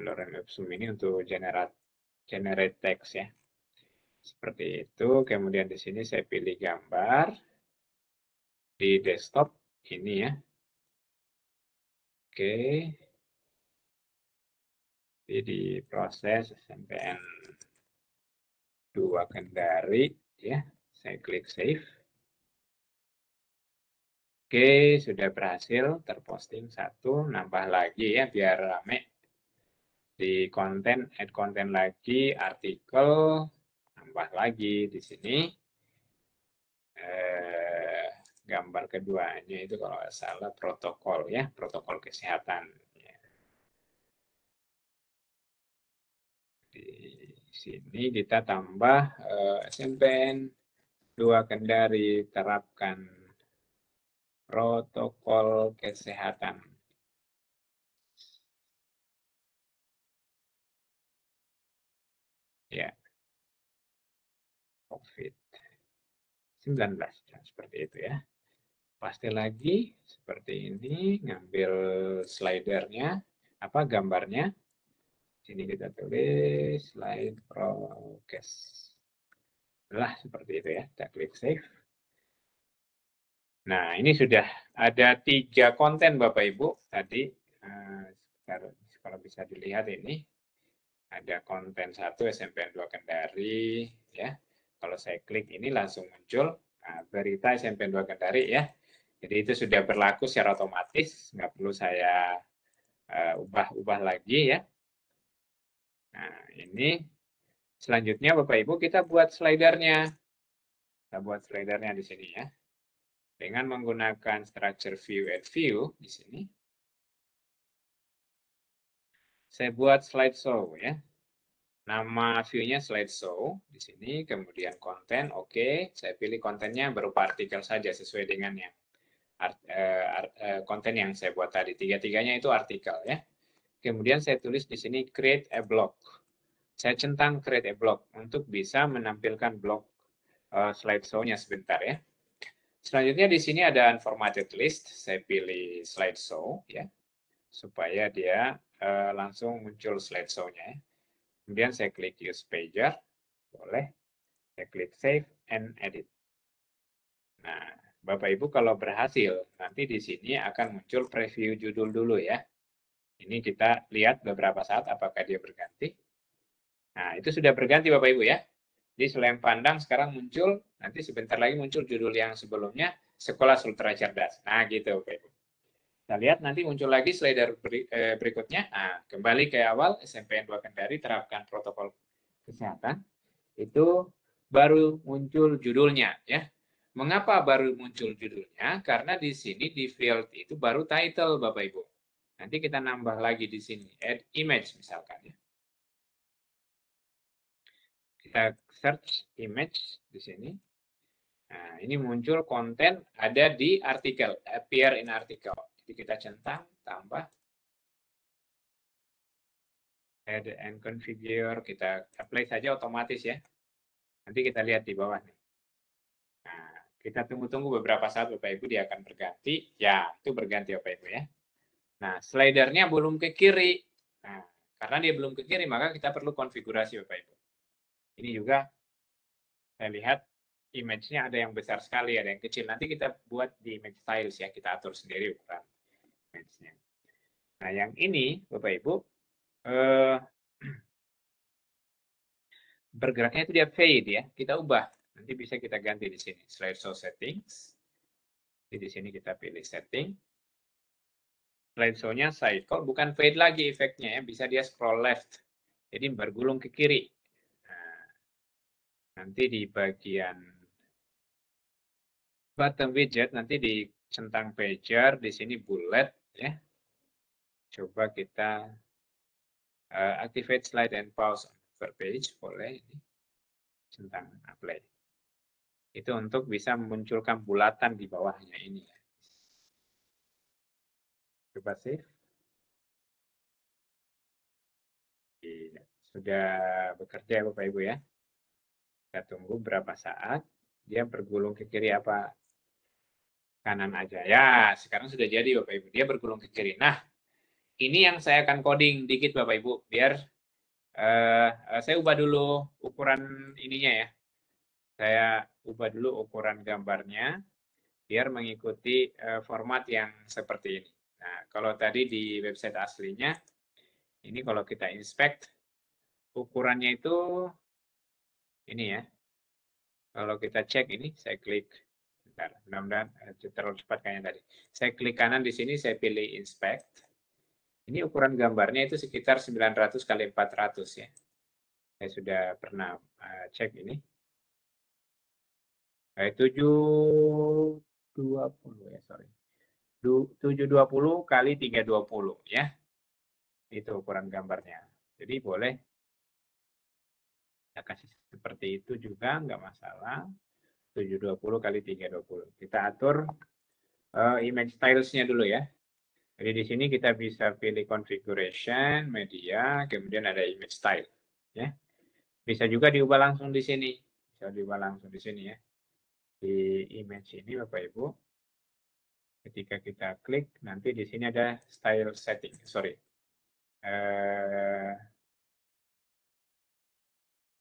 Lorem ipsum ini untuk generate text ya. Seperti itu. Kemudian di sini saya pilih gambar di desktop ini ya. Oke. Jadi proses SMPN 2 Kendari ya. Saya klik save. Oke, sudah berhasil terposting satu, nambah lagi ya biar rame. Di konten, add konten lagi, artikel, nambah lagi di sini. Gambar keduanya itu kalau nggak salah protokol ya, protokol kesehatan. Di sini kita tambah SMPN 2 Kendari terapkan protokol kesehatan. Ya, COVID-19 seperti itu ya. Paste lagi seperti ini, ngambil slidernya, gambarnya. Sini kita tulis slide prokes. Lah seperti itu ya, kita klik save. Nah, ini sudah ada 3 konten Bapak Ibu tadi. Kalau bisa dilihat ini ada konten 1 SMPN 2 Kendari ya. Kalau saya klik ini langsung muncul berita SMPN 2 Kendari ya. Jadi itu sudah berlaku secara otomatis, nggak perlu saya ubah-ubah lagi ya. Nah, ini selanjutnya Bapak Ibu kita buat slidernya. Kita buat slidernya di sini ya. Dengan menggunakan structure view add view di sini. Saya buat slideshow ya. Nama view-nya slideshow di sini, kemudian konten, oke. Saya pilih kontennya berupa artikel saja sesuai dengan yang konten yang saya buat tadi. Tiga-tiganya itu artikel ya. Kemudian saya tulis di sini create a blog. Saya centang create a blog untuk bisa menampilkan blog slideshow-nya sebentar ya. Selanjutnya di sini ada unformatted list. Saya pilih slideshow ya, supaya dia langsung muncul slideshow-nya ya. Kemudian saya klik use pager, boleh. Saya klik save and edit. Nah, Bapak Ibu kalau berhasil, nanti di sini akan muncul preview judul dulu ya. Ini kita lihat beberapa saat apakah dia berganti. Nah, itu sudah berganti Bapak Ibu ya. Jadi Telayang Pandang sekarang muncul, nanti sebentar lagi muncul judul yang sebelumnya, Sekolah Sultra Cerdas. Nah, gitu Bapak Ibu. Kita lihat nanti muncul lagi slider berikutnya. Nah, kembali ke awal, SMPN 2 Kendari terapkan protokol kesehatan. Itu baru muncul judulnya ya. Mengapa baru muncul judulnya? Karena di sini di field itu baru title Bapak Ibu. Nanti kita nambah lagi di sini, add image misalkan ya. Kita search image di sini. Nah, ini muncul konten ada di artikel, appear in article. Jadi kita centang, tambah, add and configure, kita apply saja otomatis ya. Nanti kita lihat di bawah nih. Nah, kita tunggu-tunggu beberapa saat Bapak Ibu dia akan berganti. Ya, itu berganti Bapak Ibu ya. Nah, slidernya belum ke kiri. Nah, karena dia belum ke kiri, maka kita perlu konfigurasi Bapak Ibu. Ini juga saya lihat image-nya ada yang besar sekali, ada yang kecil. Nanti kita buat di image styles ya, kita atur sendiri ukuran image-nya. Nah, yang ini Bapak Ibu bergeraknya itu dia fade ya. Kita ubah. Nanti bisa kita ganti di sini. Slideshow settings. Di sini kita pilih setting. Slideshow-nya cycle, bukan fade lagi efeknya ya. Bisa dia scroll left. Jadi bergulung ke kiri. Nah, nanti di bagian bottom widget, nanti di centang pager, di sini bullet ya. Coba kita activate slide and pause per page, boleh ini. Centang apply. Itu untuk bisa memunculkan bulatan di bawahnya ini ya. Coba save. Iya, sudah bekerja ya Bapak Ibu ya. Kita tunggu berapa saat. Dia bergulung ke kiri apa kanan aja. Ya, sekarang sudah jadi Bapak Ibu. Dia bergulung ke kiri. Nah, ini yang saya akan coding dikit Bapak Ibu. Biar saya ubah dulu ukuran ininya ya. Saya ubah dulu ukuran gambarnya. Biar mengikuti format yang seperti ini. Nah, kalau tadi di website aslinya, ini kalau kita inspect, ukurannya itu ini ya. Kalau kita cek ini, saya klik. Bentar, mudah-mudahan terlalu cepat kayaknya tadi. Saya klik kanan di sini, saya pilih inspect. Ini ukuran gambarnya itu sekitar 900 kali 400 ya. Saya sudah pernah cek ini. 720 ya, sorry. 720 kali 320 ya. Itu ukuran gambarnya. Jadi boleh kita kasih seperti itu juga, nggak masalah. 720 kali 320. Kita atur image styles-nya dulu ya. Jadi di sini kita bisa pilih configuration, media, kemudian ada image style. Ya. Bisa juga diubah langsung di sini. Bisa diubah langsung di sini ya. Di image ini Bapak Ibu. Ketika kita klik, nanti di sini ada style setting. Sorry.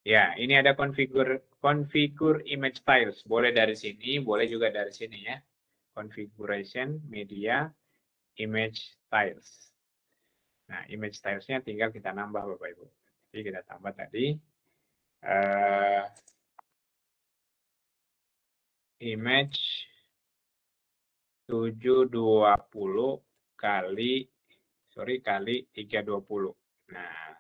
Ya, ini ada configure image styles. Boleh dari sini, boleh juga dari sini ya. Configuration, media, image styles. Nah, image stylesnya tinggal kita nambah Bapak Ibu. Jadi kita tambah tadi. Image 720 kali 320. Nah,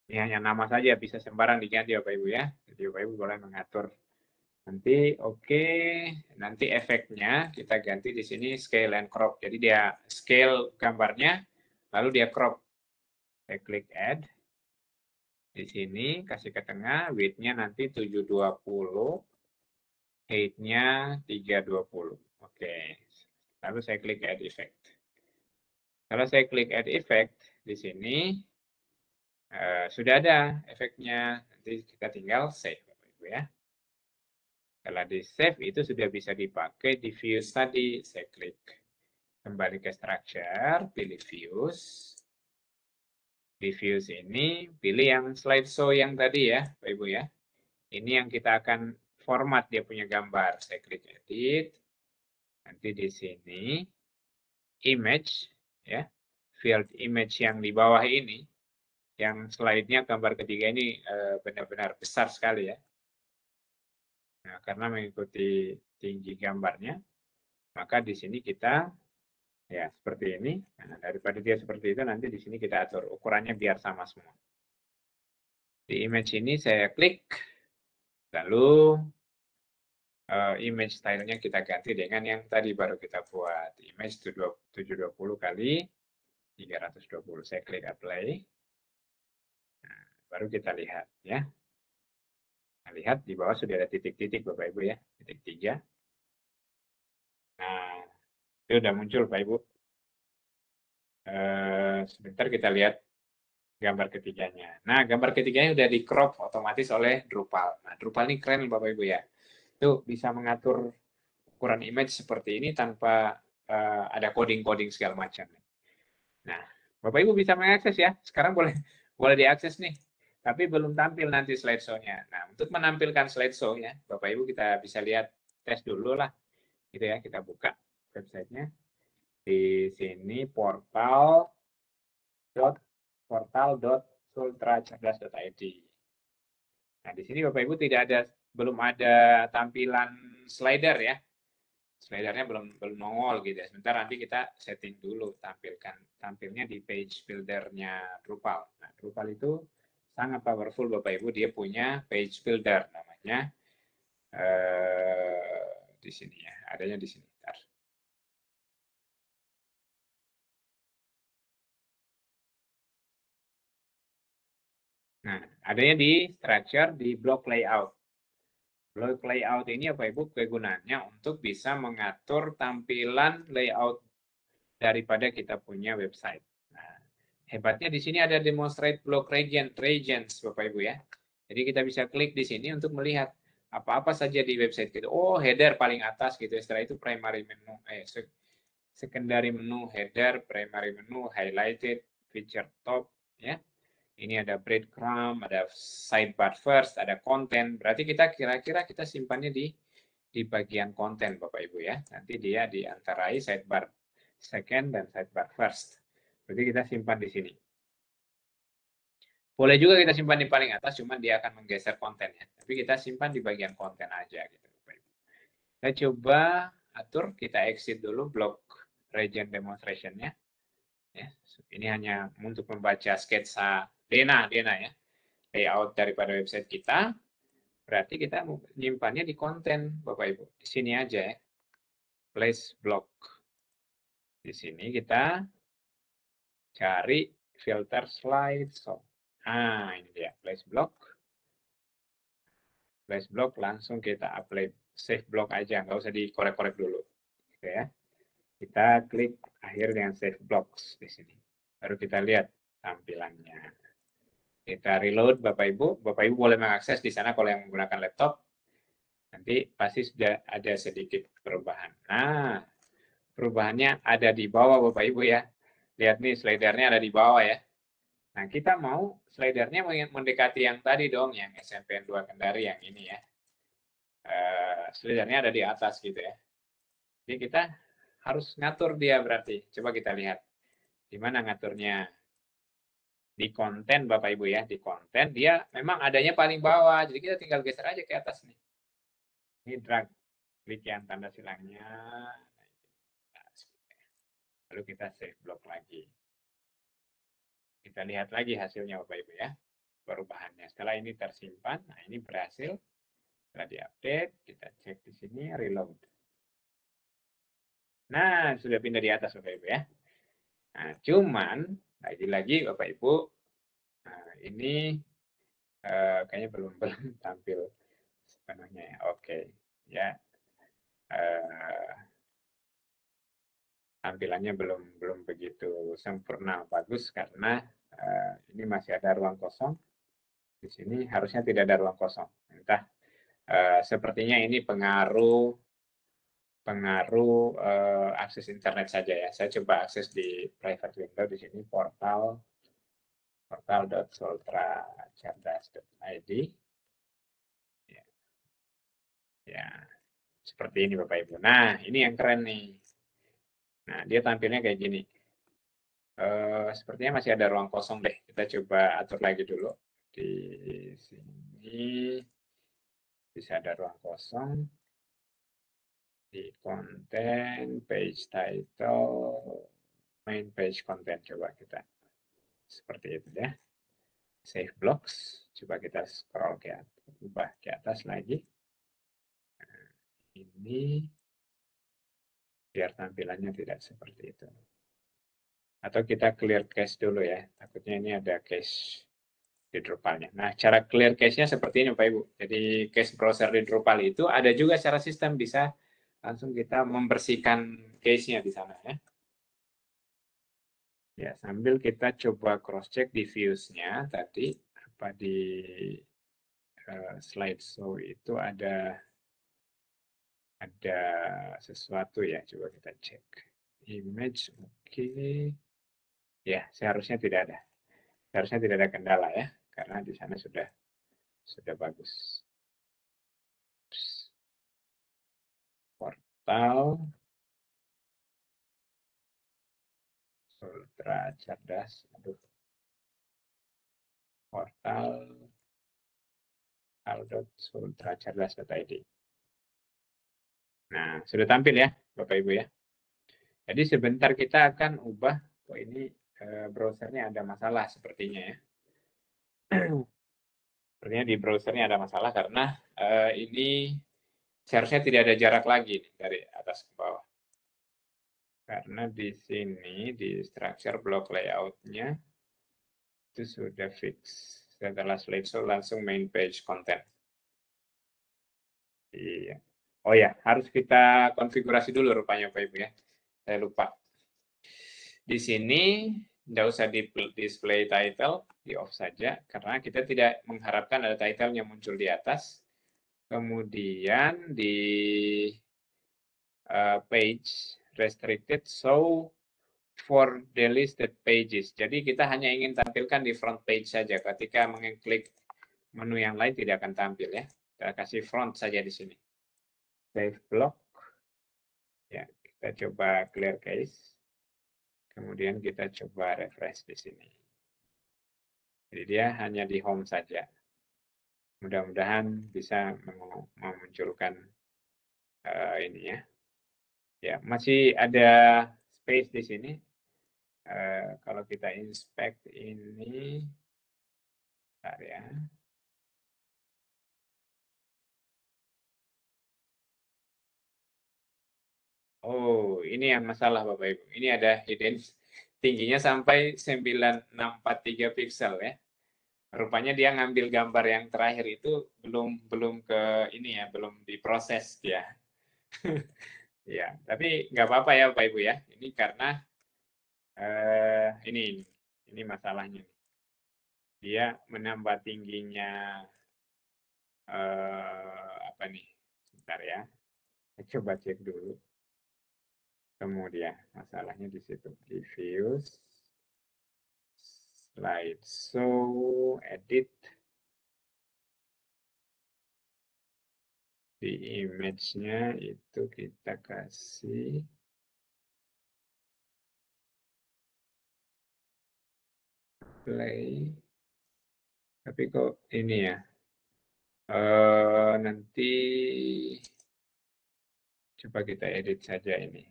ini hanya nama saja, bisa sembarang diganti Bapak Ibu ya. Jadi Bapak Ibu boleh mengatur. Nanti oke, nanti efeknya kita ganti di sini scale and crop. Jadi dia scale gambarnya, lalu dia crop. Saya klik add. Di sini kasih ke tengah, width-nya nanti 720, height-nya 320. Oke. Lalu saya klik add effect. Kalau saya klik add effect di sini sudah ada efeknya. Nanti kita tinggal save Bapak Ibu ya. Setelah di save itu sudah bisa dipakai di views tadi. Saya klik kembali ke structure, pilih views. Di views ini pilih yang slideshow yang tadi ya, Bapak Ibu ya. Ini yang kita akan format dia punya gambar. Saya klik edit. Nanti di sini image ya. Field image yang di bawah ini, yang slide-nya gambar ketiga ini benar-benar besar sekali ya. Nah, karena mengikuti tinggi gambarnya, maka di sini kita ya seperti ini. Nah, daripada dia seperti itu, nanti di sini kita atur ukurannya biar sama semua. Di image ini saya klik, lalu image style-nya kita ganti dengan yang tadi baru kita buat. Image 720 kali 320. Saya klik apply. Nah, baru kita lihat ya. Nah, lihat di bawah sudah ada titik-titik Bapak Ibu ya, titik 3. Nah, itu sudah muncul Bapak Ibu. Sebentar kita lihat gambar ketiganya. Nah, gambar ketiganya sudah di crop otomatis oleh Drupal. Nah, Drupal ini keren Bapak Ibu ya. Itu bisa mengatur ukuran image seperti ini tanpa ada coding-coding segala macam. Nah, Bapak Ibu bisa mengakses ya. Sekarang boleh diakses nih. Tapi belum tampil nanti slideshow-nya. Nah, untuk menampilkan slideshow ya, Bapak Ibu kita bisa lihat tes dulu lah. Gitu ya, kita buka websitenya. Di sini portal.sultracerdas.id. Nah, di sini Bapak Ibu belum ada tampilan slider ya. Slidernya belum nongol gitu ya. Sebentar nanti kita setting dulu tampilnya di page builder-nya Drupal. Nah, Drupal itu sangat powerful Bapak Ibu, dia punya page builder namanya di sini ya, adanya di sini. Nah, adanya di structure di block layout. Block layout ini apa Ibu kegunaannya untuk bisa mengatur tampilan layout daripada kita punya website. Nah, hebatnya di sini ada demonstrate block regions Bapak Ibu ya. Jadi kita bisa klik di sini untuk melihat apa-apa saja di website kita. Oh, header paling atas gitu. Setelah itu primary menu, secondary menu, header, primary menu, highlighted, feature top, ya. Ini ada breadcrumb, ada sidebar first, ada konten. Berarti kita kira-kira kita simpannya di bagian konten Bapak Ibu ya. Nanti dia diantarai sidebar second dan sidebar first. Berarti kita simpan di sini. Boleh juga kita simpan di paling atas, cuman dia akan menggeser kontennya. Tapi kita simpan di bagian konten aja gitu Bapak Ibu. Kita coba atur, kita exit dulu blok region demonstration-nya. Ya, ini hanya untuk membaca sketsa Dena ya. Layout daripada website kita, berarti kita menyimpannya di konten, Bapak Ibu. Di sini aja ya. Place block. Di sini kita cari filter slide. Nah, ini dia, place block. Place block langsung kita apply. Save block aja, nggak usah dikorek-korek dulu. Oke ya. Kita klik akhir dengan save blocks di sini. Baru kita lihat tampilannya. Kita reload Bapak Ibu. Bapak Ibu boleh mengakses di sana kalau yang menggunakan laptop. Nanti pasti sudah ada sedikit perubahan. Nah, perubahannya ada di bawah Bapak Ibu ya. Lihat nih slidernya ada di bawah ya. Nah, kita mau slidernya mendekati yang tadi dong, yang SMPN 2 Kendari yang ini ya. Slidernya ada di atas gitu ya. Jadi kita harus ngatur dia berarti. Coba kita lihat. Di mana ngaturnya? Di konten Bapak Ibu ya. Di konten dia memang adanya paling bawah. Jadi kita tinggal geser aja ke atas nih. Ini drag. Klik yang tanda silangnya. Lalu kita save block lagi. Kita lihat lagi hasilnya Bapak Ibu ya. Perubahannya. Setelah ini tersimpan, nah ini berhasil. Setelah diupdate, kita cek di sini, reload. Nah, sudah pindah di atas Bapak Ibu ya. Nah, cuman, lagi-lagi Bapak Ibu, nah, ini kayaknya belum tampil sepenuhnya ya. Oke, ya. Tampilannya belum begitu sempurna bagus karena ini masih ada ruang kosong. Di sini harusnya tidak ada ruang kosong. Entah sepertinya ini pengaruh akses internet saja ya. Saya coba akses di private window di sini portal.sultracerdas.id. Ya, seperti ini Bapak Ibu. Nah, ini yang keren nih. Nah, dia tampilnya kayak gini. Sepertinya masih ada ruang kosong deh. Kita coba atur lagi dulu. Di sini bisa ada ruang kosong. Di konten, page title, main page content. Coba kita seperti itu ya. Save blocks. Coba kita scroll ke atas, ubah ke atas lagi. Nah, ini biar tampilannya tidak seperti itu. Atau kita clear cache dulu ya. Takutnya ini ada cache di Drupal-nya. Nah, cara clear cache-nya seperti ini Pak Ibu. Jadi cache browser di Drupal itu ada juga secara sistem bisa langsung kita membersihkan cache-nya di sana ya. Ya, sambil kita coba cross-check di views-nya tadi apa di slideshow itu ada sesuatu ya, coba kita cek. Image oke. Ya, seharusnya tidak ada. Seharusnya tidak ada kendala ya, karena di sana sudah bagus. Portal Sultra Cerdas, portal.sultracerdas.id. Nah, sudah tampil ya, Bapak Ibu ya. Jadi sebentar kita akan ubah, oh ini browsernya ada masalah sepertinya ya. Sepertinya di browsernya ada masalah karena ini seharusnya tidak ada jarak lagi nih, dari atas ke bawah. Karena di sini di structure block layout-nya itu sudah fix Setelah slideshow langsung main page content. Iya. Oh ya, harus kita konfigurasi dulu rupanya Pak Ibu ya. Saya lupa. Di sini tidak usah di display title, di off saja, karena kita tidak mengharapkan ada title yang muncul di atas. Kemudian di page restricted show for delisted pages. Jadi kita hanya ingin tampilkan di front page saja. Ketika mengklik menu yang lain tidak akan tampil ya. Kita kasih front saja di sini. Save block. Ya, kita coba clear case. Kemudian kita coba refresh di sini. Jadi dia hanya di home saja. Mudah-mudahan bisa memunculkan ini ya. Ya, masih ada space di sini. Kalau kita inspect ini, bentar ya. Oh, ini yang masalah Bapak Ibu. Ini ada hidden tingginya sampai 9643 pixel ya. Rupanya dia ngambil gambar yang terakhir itu belum ke ini ya, belum diproses ya. Ya, tapi nggak apa-apa ya Bapak Ibu ya. Ini karena ini masalahnya. Dia menambah tingginya apa nih? Sebentar ya. Saya coba cek dulu. Kemudian masalahnya di situ. Diffuse, slideshow, edit. Di image-nya itu kita kasih play. Tapi kok ini ya? Nanti coba kita edit saja ini.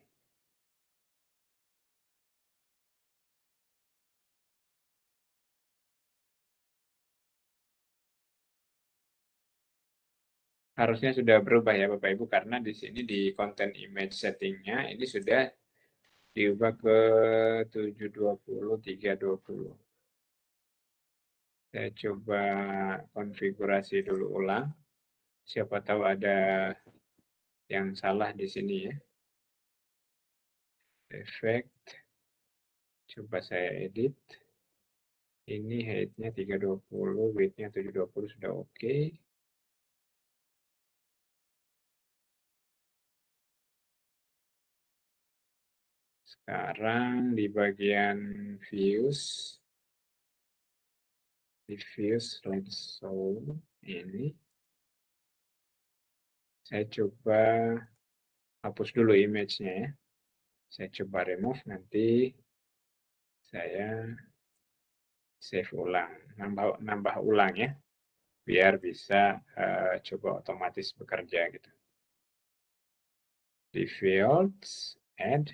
Harusnya sudah berubah ya Bapak Ibu, karena di sini di content image setting-nya ini sudah diubah ke 720, 320. Saya coba konfigurasi dulu ulang. Siapa tahu ada yang salah di sini ya. Effect. Coba saya edit. Ini height-nya 320, width-nya 720 sudah oke. Sekarang di bagian views, di views slideshow ini, saya coba hapus dulu image-nya ya. Saya coba remove, nanti saya save ulang, nambah ulang ya, biar bisa coba otomatis bekerja gitu. Di fields, add,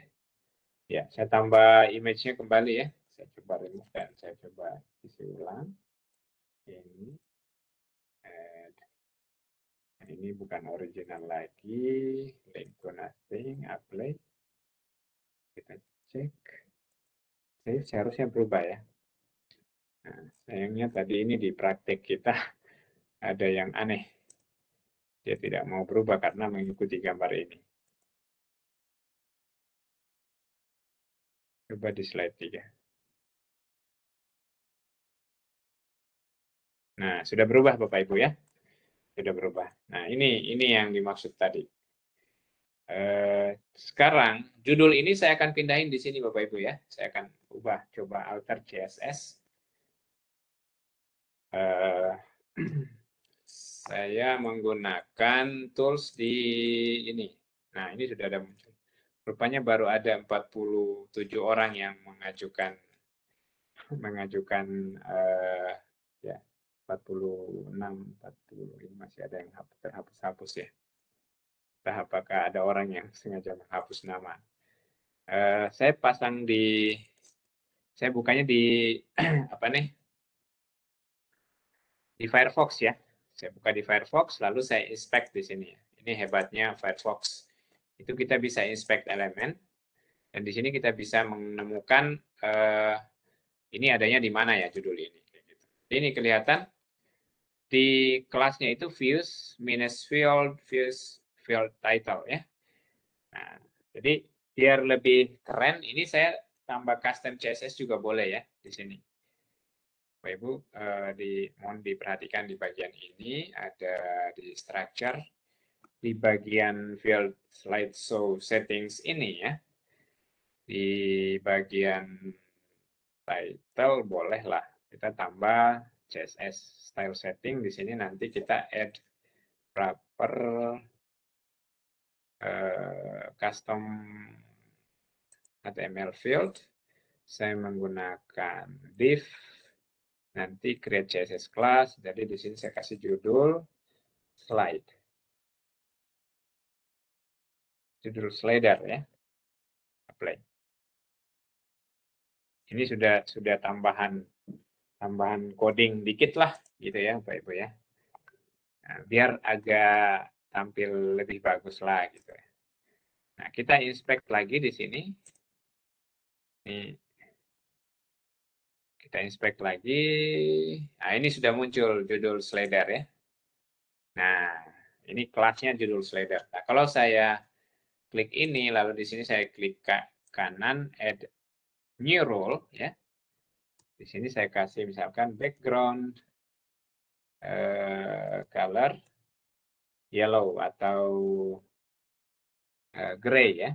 ya saya tambah image-nya kembali ya. Saya coba remove dan saya coba isi ulang. Ini, add. Ini bukan original lagi, link to nothing, apply. Kita cek. Save seharusnya berubah ya. Nah, sayangnya tadi ini di praktek kita ada yang aneh. Dia tidak mau berubah karena mengikuti gambar ini. Coba di slide 3. Nah, sudah berubah Bapak Ibu ya. Sudah berubah. Nah, ini yang dimaksud tadi. Sekarang judul ini saya akan pindahin di sini Bapak Ibu ya. Saya akan ubah, coba alter CSS. Saya menggunakan tools di ini. Nah, ini sudah ada muncul. Rupanya baru ada 47 orang yang mengajukan ya 46, 40 ini masih ada yang terhapus-hapus ya. Entah apakah ada orang yang sengaja menghapus nama. Saya bukanya di apa nih? Di Firefox ya. Saya buka di Firefox, lalu saya inspect di sini. Ini hebatnya Firefox. Itu kita bisa inspect elemen, dan di sini kita bisa menemukan ini adanya di mana ya judul ini. Ini kelihatan di kelasnya itu views minus field title ya. Nah, jadi biar lebih keren, ini saya tambah custom CSS juga boleh ya di sini. Bapak Ibu, mohon diperhatikan di bagian ini ada di structure, di bagian field slideshow settings ini ya, di bagian title bolehlah kita tambah CSS style setting. Di sini nanti kita add proper custom HTML field. Saya menggunakan div, nanti create CSS class. Jadi di sini saya kasih judul slide, judul slider ya, apply. Ini sudah tambahan coding dikit lah gitu ya Bapak Ibu ya. Nah, biar agak tampil lebih bagus lah gitu ya. Nah, kita inspect lagi di sini. Ini kita inspect lagi. Nah, ini sudah muncul judul slider ya. Nah, ini kelasnya judul slider. Nah, kalau saya klik ini, lalu di sini saya klik kanan, add new role ya. Di sini saya kasih misalkan background color yellow atau gray ya.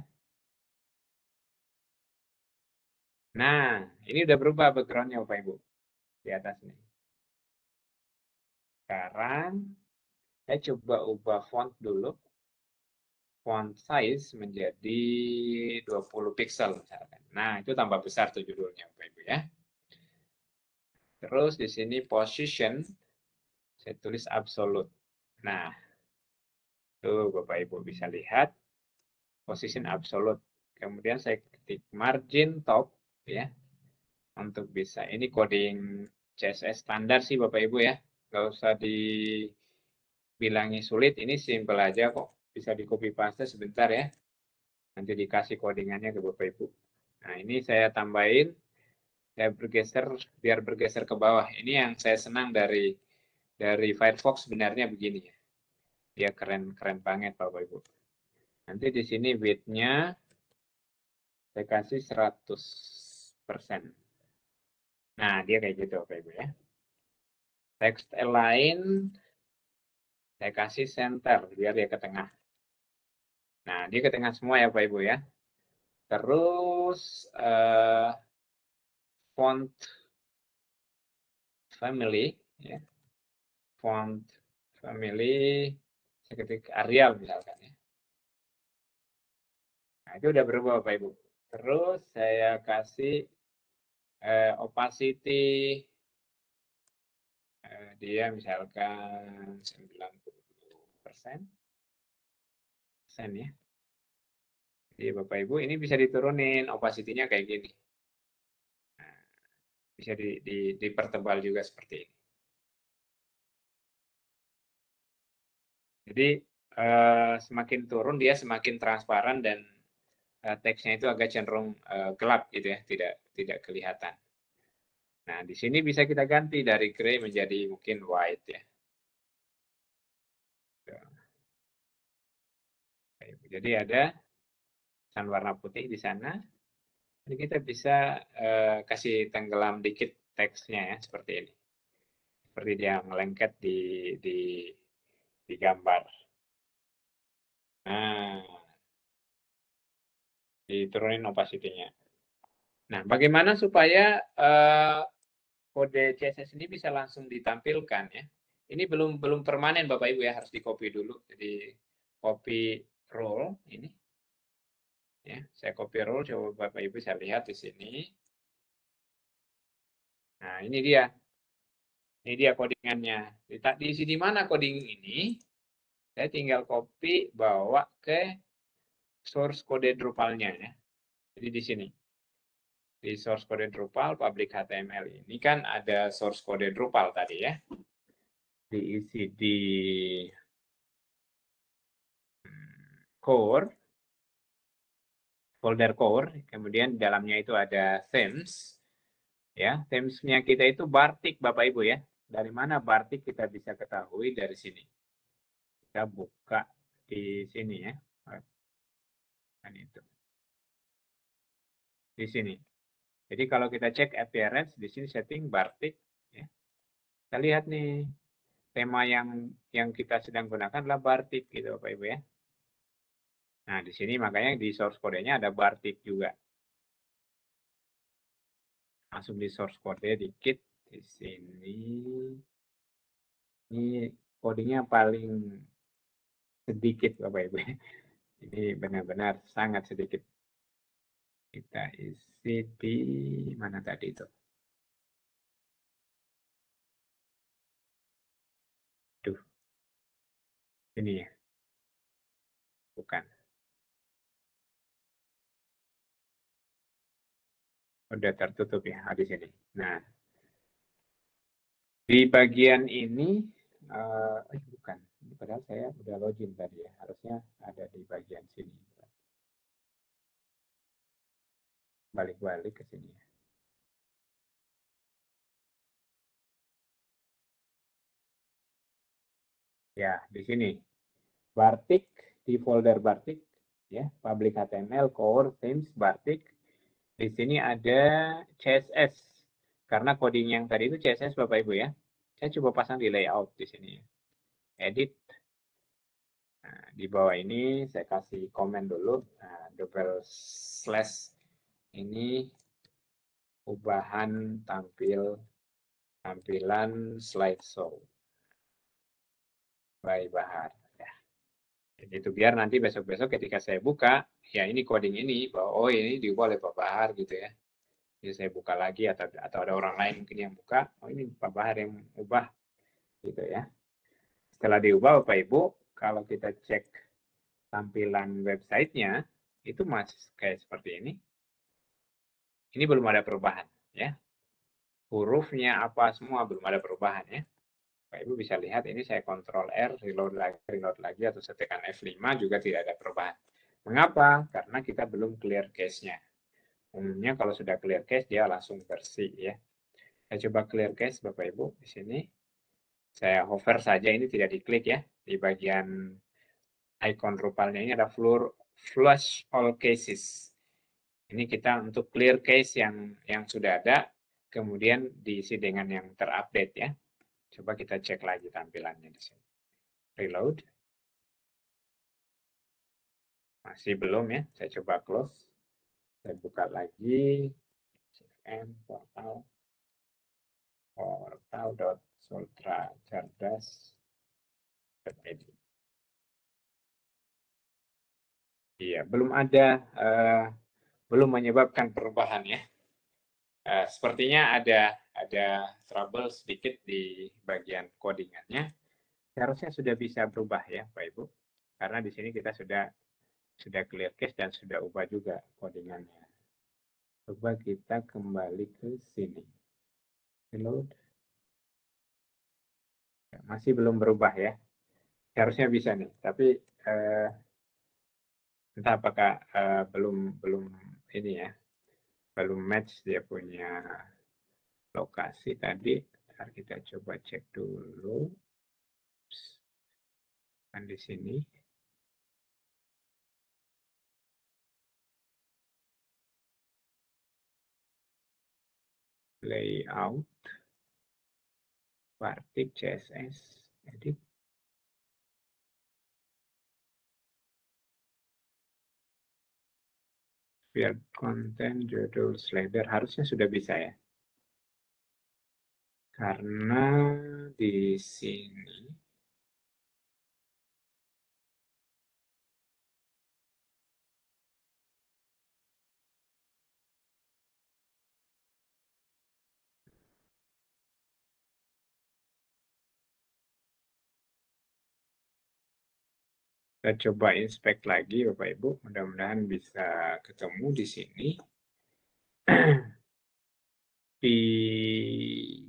Nah, ini udah berubah backgroundnya Bapak Ibu di atas ini. Sekarang saya coba ubah font dulu. Font size menjadi 20 pixel misalkan. Nah, itu tambah besar tuh judulnya Bapak Ibu ya. Terus di sini position saya tulis absolute. Nah, tuh Bapak Ibu bisa lihat position absolute. Kemudian saya ketik margin top ya untuk bisa. Ini coding CSS standar sih Bapak Ibu ya. Nggak usah dibilangi sulit, ini simple aja kok. Bisa di copy paste sebentar ya. Nanti dikasih codingannya ke Bapak Ibu. Nah, ini saya tambahin. Saya bergeser biar bergeser ke bawah. Ini yang saya senang dari Firefox sebenarnya begini ya. Dia keren banget Bapak Ibu. Nanti di sini width-nya saya kasih 100%. Nah, dia kayak gitu Bapak Ibu ya. Text align saya kasih center biar dia ke tengah. Nah, dia ke tengah semua ya Bapak Ibu ya. Terus font family ya. Font family saya ketik Arial misalkan ya. Nah, itu udah berubah Bapak Ibu. Terus saya kasih opacity dia misalkan 90% ya. Jadi Bapak Ibu ini bisa diturunin opacity-nya kayak gini. Nah, bisa dipertebal juga seperti ini. Jadi semakin turun dia semakin transparan dan teksnya itu agak cenderung gelap gitu ya, tidak kelihatan. Nah, di sini bisa kita ganti dari gray menjadi mungkin white ya. Jadi ada warna putih di sana. Jadi kita bisa kasih tenggelam dikit teksnya ya, seperti ini. Seperti dia melengket di gambar. Nah, diturunin opacity-nya. Nah, bagaimana supaya kode CSS ini bisa langsung ditampilkan ya? Ini belum permanen Bapak Ibu ya, harus di copy dulu. Jadi copy role ini. Ya, saya copy role, coba Bapak Ibu bisa lihat di sini. Nah, ini dia. Ini dia codingannya. Di sini mana coding ini? Saya tinggal copy bawa ke source kode Drupal-nya ya. Jadi di sini. Di source kode Drupal public HTML ini kan ada source kode Drupal tadi ya. Diisi di core, folder core, kemudian di dalamnya itu ada themes. Ya, termsnya kita itu Bartik, Bapak Ibu ya. Dari mana Bartik kita bisa ketahui dari sini. Kita buka di sini ya. Kan itu. Di sini. Jadi kalau kita cek appearance di sini setting Bartik ya. Kita lihat nih tema yang kita sedang gunakan adalah Bartik gitu Bapak Ibu ya. Nah, di sini makanya di source code-nya ada Bartik juga. Langsung di source code dikit di sini. Ini codingnya paling sedikit Bapak Ibu. Ini benar-benar sangat sedikit. Kita isi di mana tadi itu? Duh, ini ya. Bukan. Udah tertutup ya di sini. Nah, di bagian ini, bukan. Padahal saya udah login tadi ya. Harusnya ada di bagian sini. Balik-balik ke sini ya. Ya, di sini. Bartik, di folder Bartik, ya, public HTML, core, themes, Bartik. Di sini ada CSS. Karena coding yang tadi itu CSS Bapak Ibu ya. Saya coba pasang di layout di sini. Edit. Nah, di bawah ini saya kasih komen dulu. Nah, double slash ini ubahan tampilan slideshow by Bahar. Ya. Jadi itu biar nanti besok-besok ketika saya buka, ya ini coding ini, bahwa oh ini diubah oleh Pak Bahar gitu ya. Jadi saya buka lagi atau ada orang lain mungkin yang buka, oh ini Pak Bahar yang ubah gitu ya. Setelah diubah Bapak Ibu, kalau kita cek tampilan websitenya, itu masih kayak seperti ini. Ini belum ada perubahan ya. Hurufnya apa semua belum ada perubahan ya. Bapak Ibu bisa lihat ini saya Ctrl R, reload lagi atau saya tekan F5 juga tidak ada perubahan. Mengapa? Karena kita belum clear cache-nya. Umumnya kalau sudah clear cache dia langsung bersih ya. Saya coba clear cache Bapak Ibu di sini. Saya hover saja ini tidak diklik ya. Di bagian icon Drupal-nya ini ada flush all cases. Ini kita untuk clear case yang sudah ada, kemudian diisi dengan yang terupdate ya. Coba kita cek lagi tampilannya di sini. Reload. Masih belum ya, saya coba close. Saya buka lagi. CFM portal.sultracerdas.edu. Iya, belum menyebabkan perubahan ya. Sepertinya ada trouble sedikit di bagian codingannya. Seharusnya sudah bisa berubah ya, Pak Ibu. Karena di sini kita sudah clear case dan sudah ubah juga codingannya. Coba kita kembali ke sini. Reload. Masih belum berubah ya. Seharusnya bisa nih, tapi entah apakah belum ini ya, belum match dia punya lokasi tadi. Ntar kita coba cek dulu. Kan di sini. Layout. Bartik CSS. Edit. Biar konten, judul, slider harusnya sudah bisa ya. Karena di sini kita coba inspect lagi Bapak Ibu, mudah-mudahan bisa ketemu di sini. Di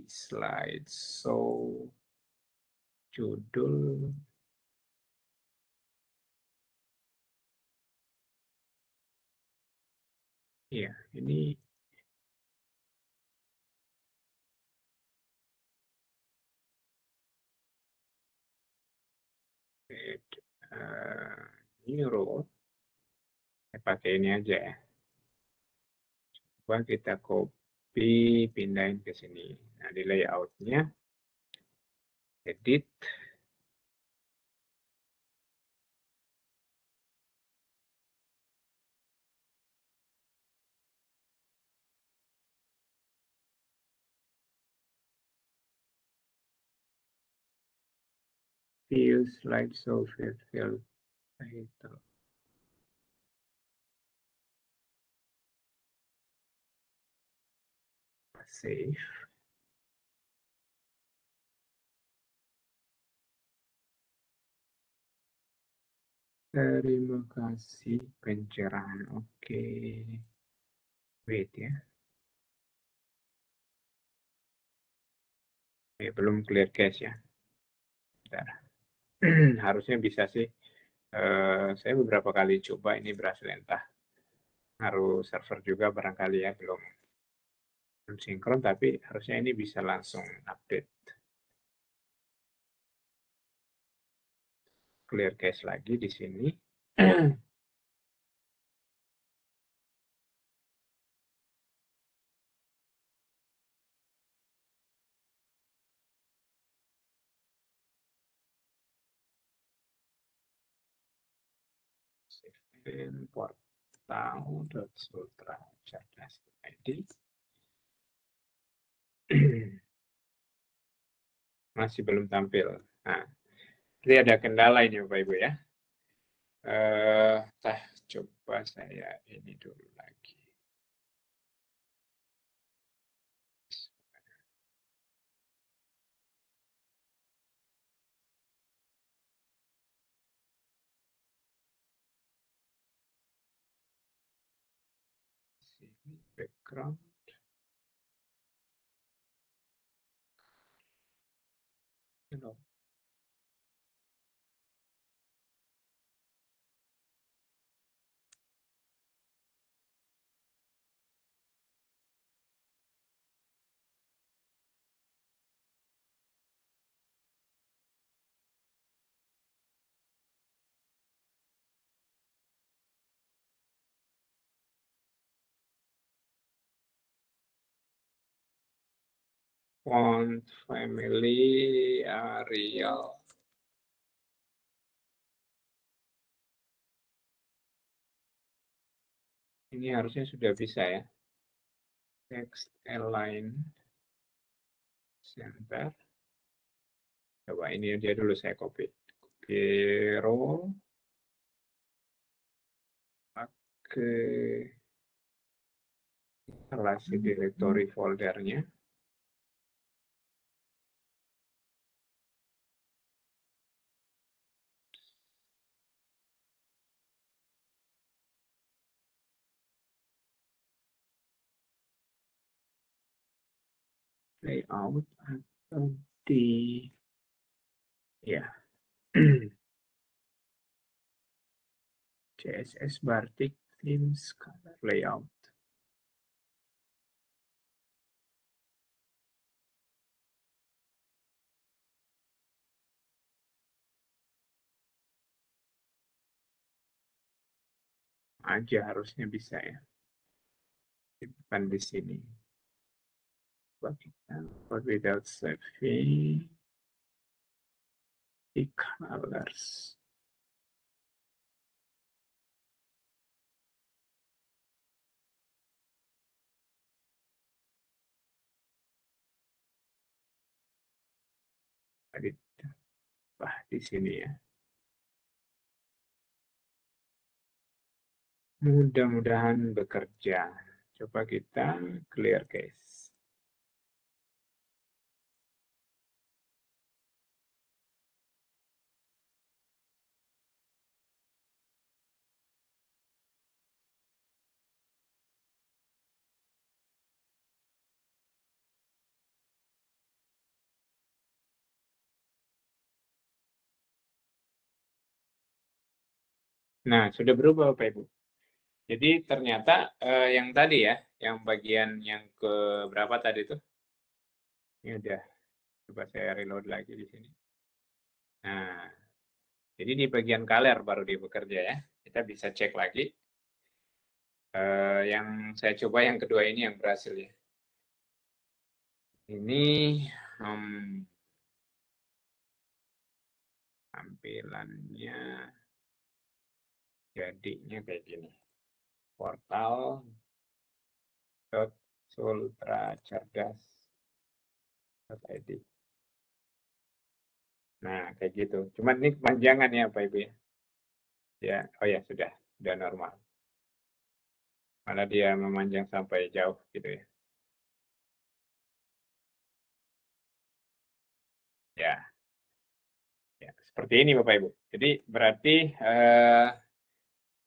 slide show judul ya, ini update new role. Saya pakai ini aja ya. Coba kita copy, pindahin ke sini. Nah, di layoutnya, edit, view slideshow field title. Save. Terima kasih pencerahan. Oke. Wait ya. Belum clear cache ya. Bentar. Harusnya bisa sih. Saya beberapa kali coba ini berhasil, entah harus server juga barangkali ya, belum sinkron, tapi harusnya ini bisa langsung update. Clear cache lagi di sini. Import tahu.sultra.cerdas.id. Masih belum tampil. Nah, jadi ada kendala ini Bapak Ibu ya. Coba saya ini dulu lagi. Sini background. Hello. Font family Arial. Ini harusnya sudah bisa ya. Text align center. Coba ini dia dulu saya copy. Copy role. Pakai instalasi directory foldernya. Layout atau di ya CSS Batik Themes Color Layout. Aja harusnya bisa ya. Bukan di sini. Coba kita without saving the colors. Wah, di sini ya. Mudah-mudahan bekerja. Coba kita clear case. Nah, sudah berubah Bapak Ibu. Jadi ternyata yang tadi ya, yang bagian yang ke berapa tadi itu? Ini udah. Coba saya reload lagi di sini. Nah, Jadi di bagian color baru dia bekerja ya. Kita bisa cek lagi. Yang saya coba yang kedua ini yang berhasil ya. Ini tampilannya jadinya kayak gini. Portal sultracerdas.id. Nah, kayak gitu. Cuman ini kepanjangan ya, Pak Ibu ya. Ya, oh ya sudah normal. Malah dia memanjang sampai jauh gitu ya. Ya, seperti ini Bapak Ibu. Jadi berarti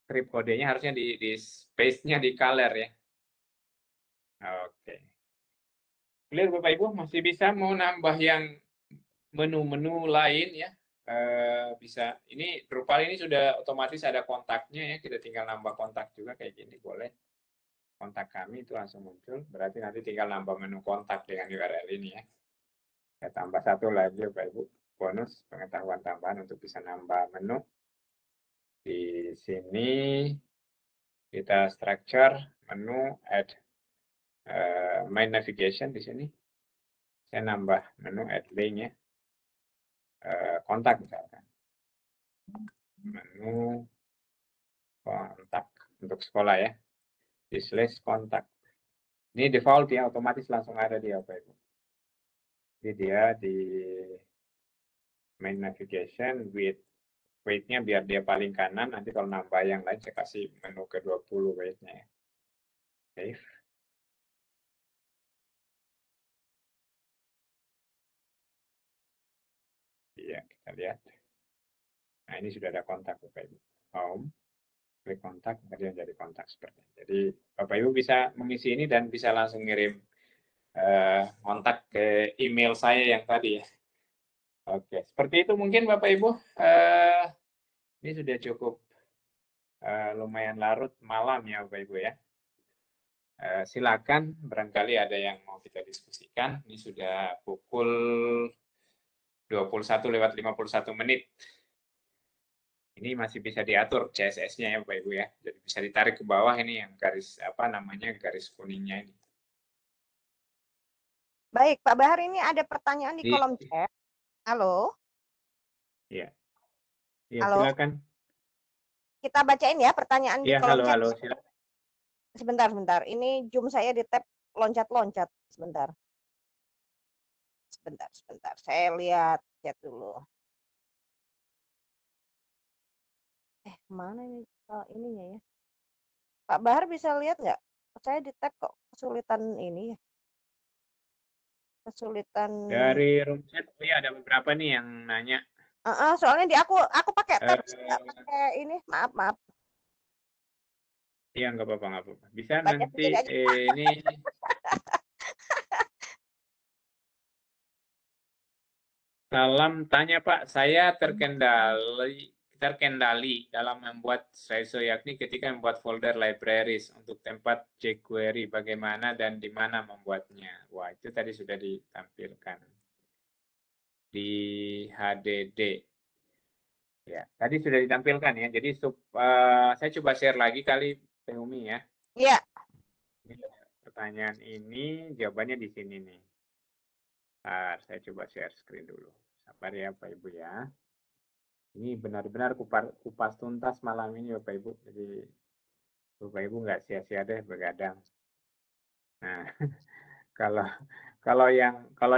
script kodenya harusnya di space-nya di color ya. Oke. Clear Bapak Ibu, masih bisa mau nambah yang menu-menu lain ya. Bisa. Ini Drupal ini sudah otomatis ada kontaknya ya. Kita tinggal nambah kontak juga kayak gini boleh. Kontak kami itu langsung muncul. Berarti nanti tinggal nambah menu kontak dengan URL ini ya. Saya tambah satu lagi Bapak Ibu. Bonus pengetahuan tambahan untuk bisa nambah menu. Di sini kita structure menu add main navigation di sini. Saya nambah menu add link ya. Kontak misalkan. Menu kontak untuk sekolah ya. Di slash kontak. Ini default ya, otomatis langsung ada di apa itu. Jadi dia di main navigation with weight-nya biar dia paling kanan. Nanti kalau nambah yang lain saya kasih menu ke-20 weight-nya ya. Save. Iya, kita lihat. Nah, ini sudah ada kontak Bapak Ibu. Home, klik kontak, kemudian jadi kontak seperti ini. Jadi Bapak Ibu bisa mengisi ini dan bisa langsung ngirim kontak ke email saya yang tadi ya. Oke, seperti itu mungkin Bapak Ibu. Ini sudah cukup lumayan larut malam ya Bapak Ibu ya. Silakan, barangkali ada yang mau kita diskusikan. Ini sudah pukul 21:51. Ini masih bisa diatur CSS-nya ya Bapak Ibu ya. Jadi bisa ditarik ke bawah ini yang garis apa namanya garis kuningnya ini. Baik, Pak Bahar, ini ada pertanyaan di kolom chat. Halo. Iya. Iya, Halo. silakan. Kita bacain ya pertanyaan di kolom chat. Halo, silakan. Sebentar. Ini Zoom saya di tab loncat-loncat. Sebentar. Saya lihat chat dulu. Kemana ini ininya ya? Pak Bahar bisa lihat nggak? Saya di tab kok kesulitan ini ya. Kesulitan. Dari room chat, ya ada beberapa nih yang nanya. Soalnya di aku pakai tab, pakai ini. Maaf. Iya, nggak apa-apa. Bisa baca nanti ini. Salam tanya Pak, saya terkendali dalam membuat SESO, yakni ketika membuat folder libraries untuk tempat jQuery, bagaimana dan di mana membuatnya. Wah, itu tadi sudah ditampilkan di HDD. Ya, tadi sudah ditampilkan ya. Jadi saya coba share lagi kali Teh Umi ya. Iya. Pertanyaan ini jawabannya di sini nih. Saya coba share screen dulu. Sabar ya Pak Ibu ya. Ini benar-benar kupas tuntas malam ini Bapak Ibu. Jadi Bapak Ibu nggak sia-sia deh begadang. Nah, kalau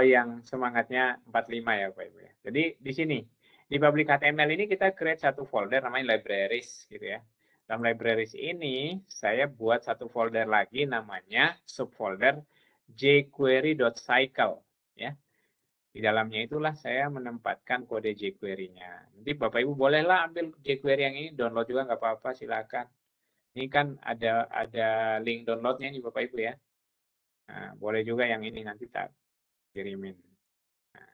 yang semangatnya 45 ya Bapak Ibu ya. Jadi di sini di public HTML ini kita create satu folder namanya libraries gitu ya. Dalam libraries ini saya buat satu folder lagi namanya subfolder jQuery.cycle ya. Di dalamnya itulah saya menempatkan kode jQuery-nya. Nanti Bapak Ibu bolehlah ambil jQuery yang ini, download juga nggak apa-apa, silakan. Ini kan ada link downloadnya nih Bapak Ibu ya. Nah, boleh juga yang ini nanti tak kirimin. Nah,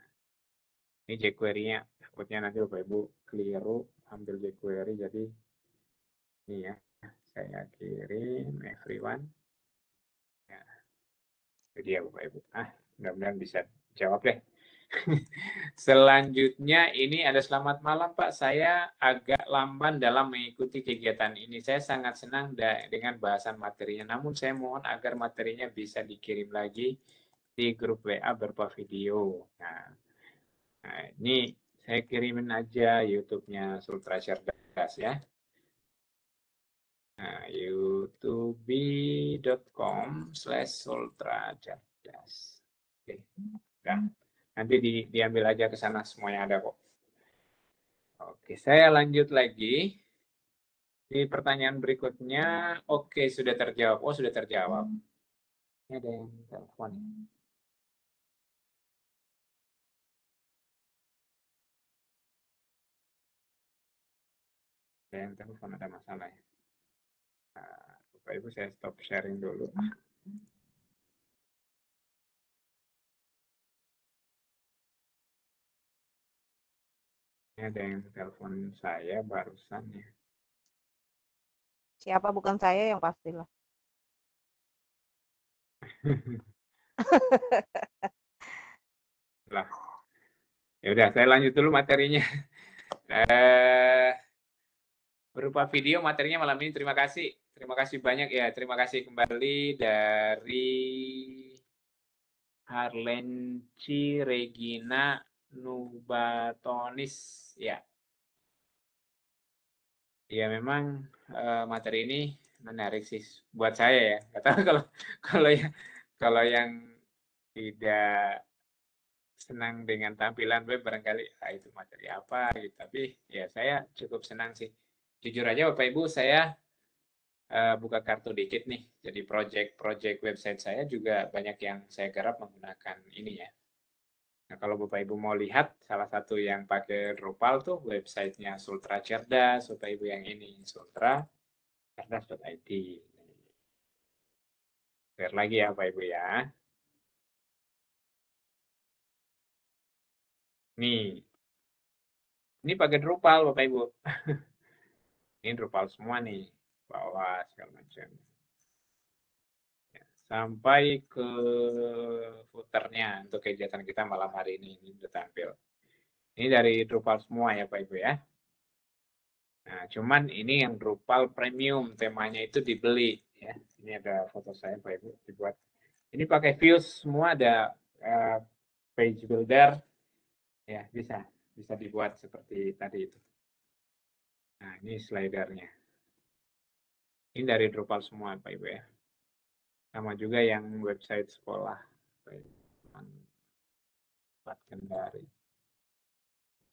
ini jQuery-nya. Takutnya nanti Bapak Ibu keliru ambil jQuery, jadi ini ya. Saya kirim everyone. Ya, itu dia Bapak Ibu. Mudah-mudahan bisa jawab deh. Selanjutnya ini ada selamat malam Pak, saya agak lamban dalam mengikuti kegiatan ini. Saya sangat senang dengan bahasan materinya, namun saya mohon agar materinya bisa dikirim lagi di grup WA berupa video. Nah, ini saya kirimin aja YouTube-nya Sultra Cerdas ya. Nah, youtube.com/sultracerdas. Oke, udah. Nanti diambil aja ke sana, semuanya ada kok. Oke, saya lanjut lagi. Di pertanyaan berikutnya, oke, sudah terjawab. Oh, sudah terjawab. Ini ada yang telepon. Ada yang telepon, ada masalah ya. Nah, Bapak Ibu, saya stop sharing dulu. Ini ada yang telepon saya barusan ya. Siapa, bukan saya yang pastilah. Lah. Ya udah, saya lanjut dulu materinya. Berupa video materinya malam ini. Terima kasih. Terima kasih banyak ya. Terima kasih kembali dari Harlenci Regina Nubatonis ya. Ya memang materi ini menarik sih buat saya ya. Nggak tahu kalau yang tidak senang dengan tampilan web barangkali itu materi apa gitu. Tapi ya saya cukup senang sih. Jujur aja Bapak Ibu, saya buka kartu dikit nih. Jadi project website saya juga banyak yang saya garap menggunakan ini ya. Nah, kalau Bapak Ibu mau lihat salah satu yang pakai Drupal tuh websitenya Sultra Cerdas, Bapak Ibu yang ini sultracerdas.id. Share lagi ya Bapak Ibu ya. Nih, ini pakai Drupal Bapak Ibu. Ini Drupal semua nih, bawah segala macam. Sampai ke footernya untuk kegiatan kita malam hari ini sudah tampil. Ini dari Drupal semua ya Pak Ibu ya. Nah, cuman ini yang Drupal Premium, temanya itu dibeli ya. Ini ada foto saya Pak Ibu dibuat. Ini pakai views semua, ada page builder ya, bisa dibuat seperti tadi itu. Nah, ini slidernya. Ini dari Drupal semua Pak Ibu ya. Sama juga yang website sekolah. Pak Kendari.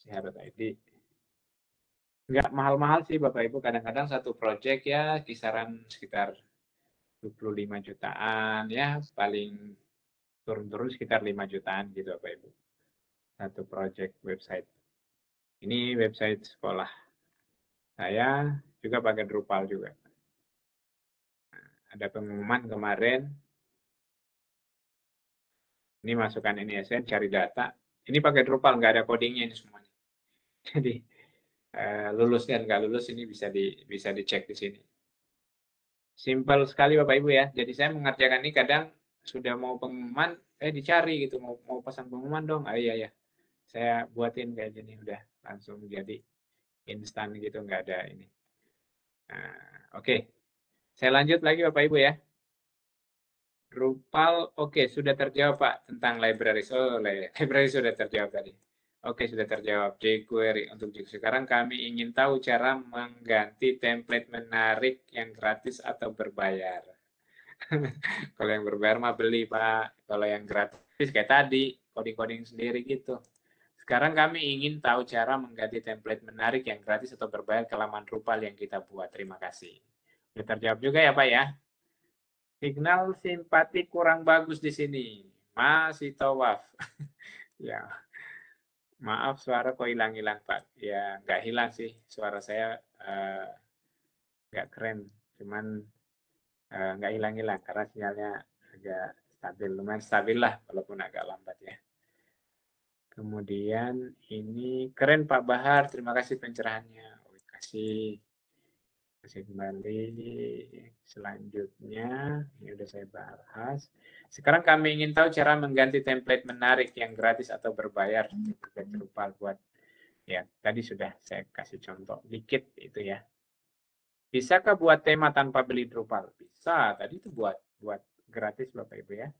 Sehat.id. Nggak mahal-mahal sih Bapak Ibu. Kadang-kadang satu project ya kisaran sekitar 25 jutaan ya. Paling turun-turun sekitar 5 jutaan gitu Bapak Ibu. Satu project website. Ini website sekolah. Saya juga pakai Drupal juga. Ada pengumuman kemarin. Ini masukkan INISN, cari data. Ini pakai Drupal, nggak ada codingnya ini semuanya. Jadi lulus dan nggak lulus ini bisa dicek di sini. Simpel sekali Bapak Ibu ya. Jadi saya mengerjakan ini kadang sudah mau pengumuman, dicari gitu, mau pasang pengumuman dong. Iya ya. Saya buatin kayak gini udah langsung jadi instan gitu, nggak ada ini. Nah, oke. Saya lanjut lagi Bapak Ibu ya. Drupal, oke, sudah terjawab Pak tentang libraries. Oh, library sudah terjawab tadi. Oke, sudah terjawab. jQuery untuk jQuery. Sekarang kami ingin tahu cara mengganti template menarik yang gratis atau berbayar. Kalau yang berbayar mah beli Pak. Kalau yang gratis kayak tadi, coding-coding sendiri gitu. Sekarang kami ingin tahu cara mengganti template menarik yang gratis atau berbayar ke laman Drupal yang kita buat. Terima kasih. Sudah terjawab juga ya Pak ya. Signal simpati kurang bagus di sini. Masih tawaf. Ya, maaf suara kok hilang-hilang Pak. Ya, nggak hilang sih. Suara saya nggak keren. Cuman nggak hilang-hilang karena sinyalnya agak stabil. Lumayan stabil lah, walaupun agak lambat ya. Kemudian ini keren Pak Bahar. Terima kasih pencerahannya. Terima kasih. Kasih kembali. Selanjutnya, ini udah saya bahas. Sekarang kami ingin tahu cara mengganti template menarik yang gratis atau berbayar di Drupal buat, ya tadi sudah saya kasih contoh dikit itu ya. Bisakah buat tema tanpa beli Drupal? Bisa. Tadi itu buat gratis Bapak Ibu ya.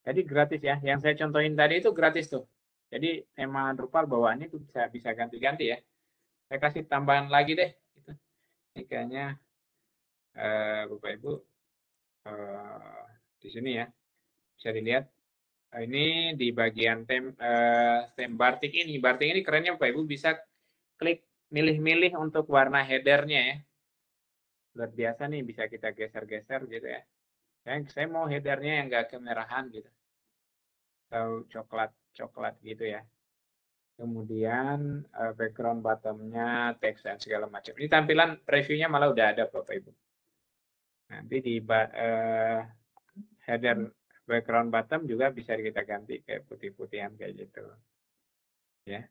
Jadi gratis ya. Yang saya contohin tadi itu gratis tuh. Jadi tema Drupal bawaannya itu bisa ganti-ganti ya. Saya kasih tambahan lagi deh. Ini kayaknya Bapak Ibu di sini ya bisa dilihat. Ini di bagian theme Bartik ini. Bartik ini kerennya Bapak Ibu bisa klik milih-milih untuk warna headernya ya. Luar biasa nih, bisa kita geser-geser gitu ya. Saya mau headernya yang enggak kemerahan gitu. Atau coklat gitu ya. Kemudian background bottomnya, teks dan segala macam. Ini tampilan previewnya malah udah ada Bapak Ibu. Nanti di header background bottom juga bisa kita ganti kayak putih-putihan kayak gitu. Ya.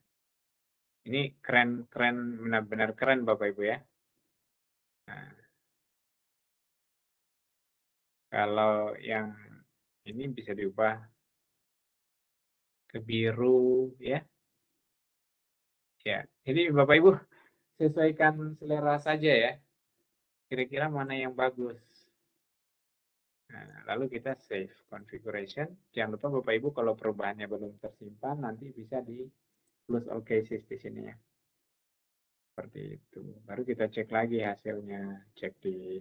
Ini keren, benar-benar keren Bapak Ibu ya. Nah, kalau yang ini bisa diubah ke biru ya. Ya, jadi Bapak Ibu sesuaikan selera saja ya. Kira-kira mana yang bagus. Nah, lalu kita save configuration. Jangan lupa Bapak Ibu kalau perubahannya belum tersimpan nanti bisa di close all cases di sini ya. Seperti itu. Baru kita cek lagi hasilnya. Cek di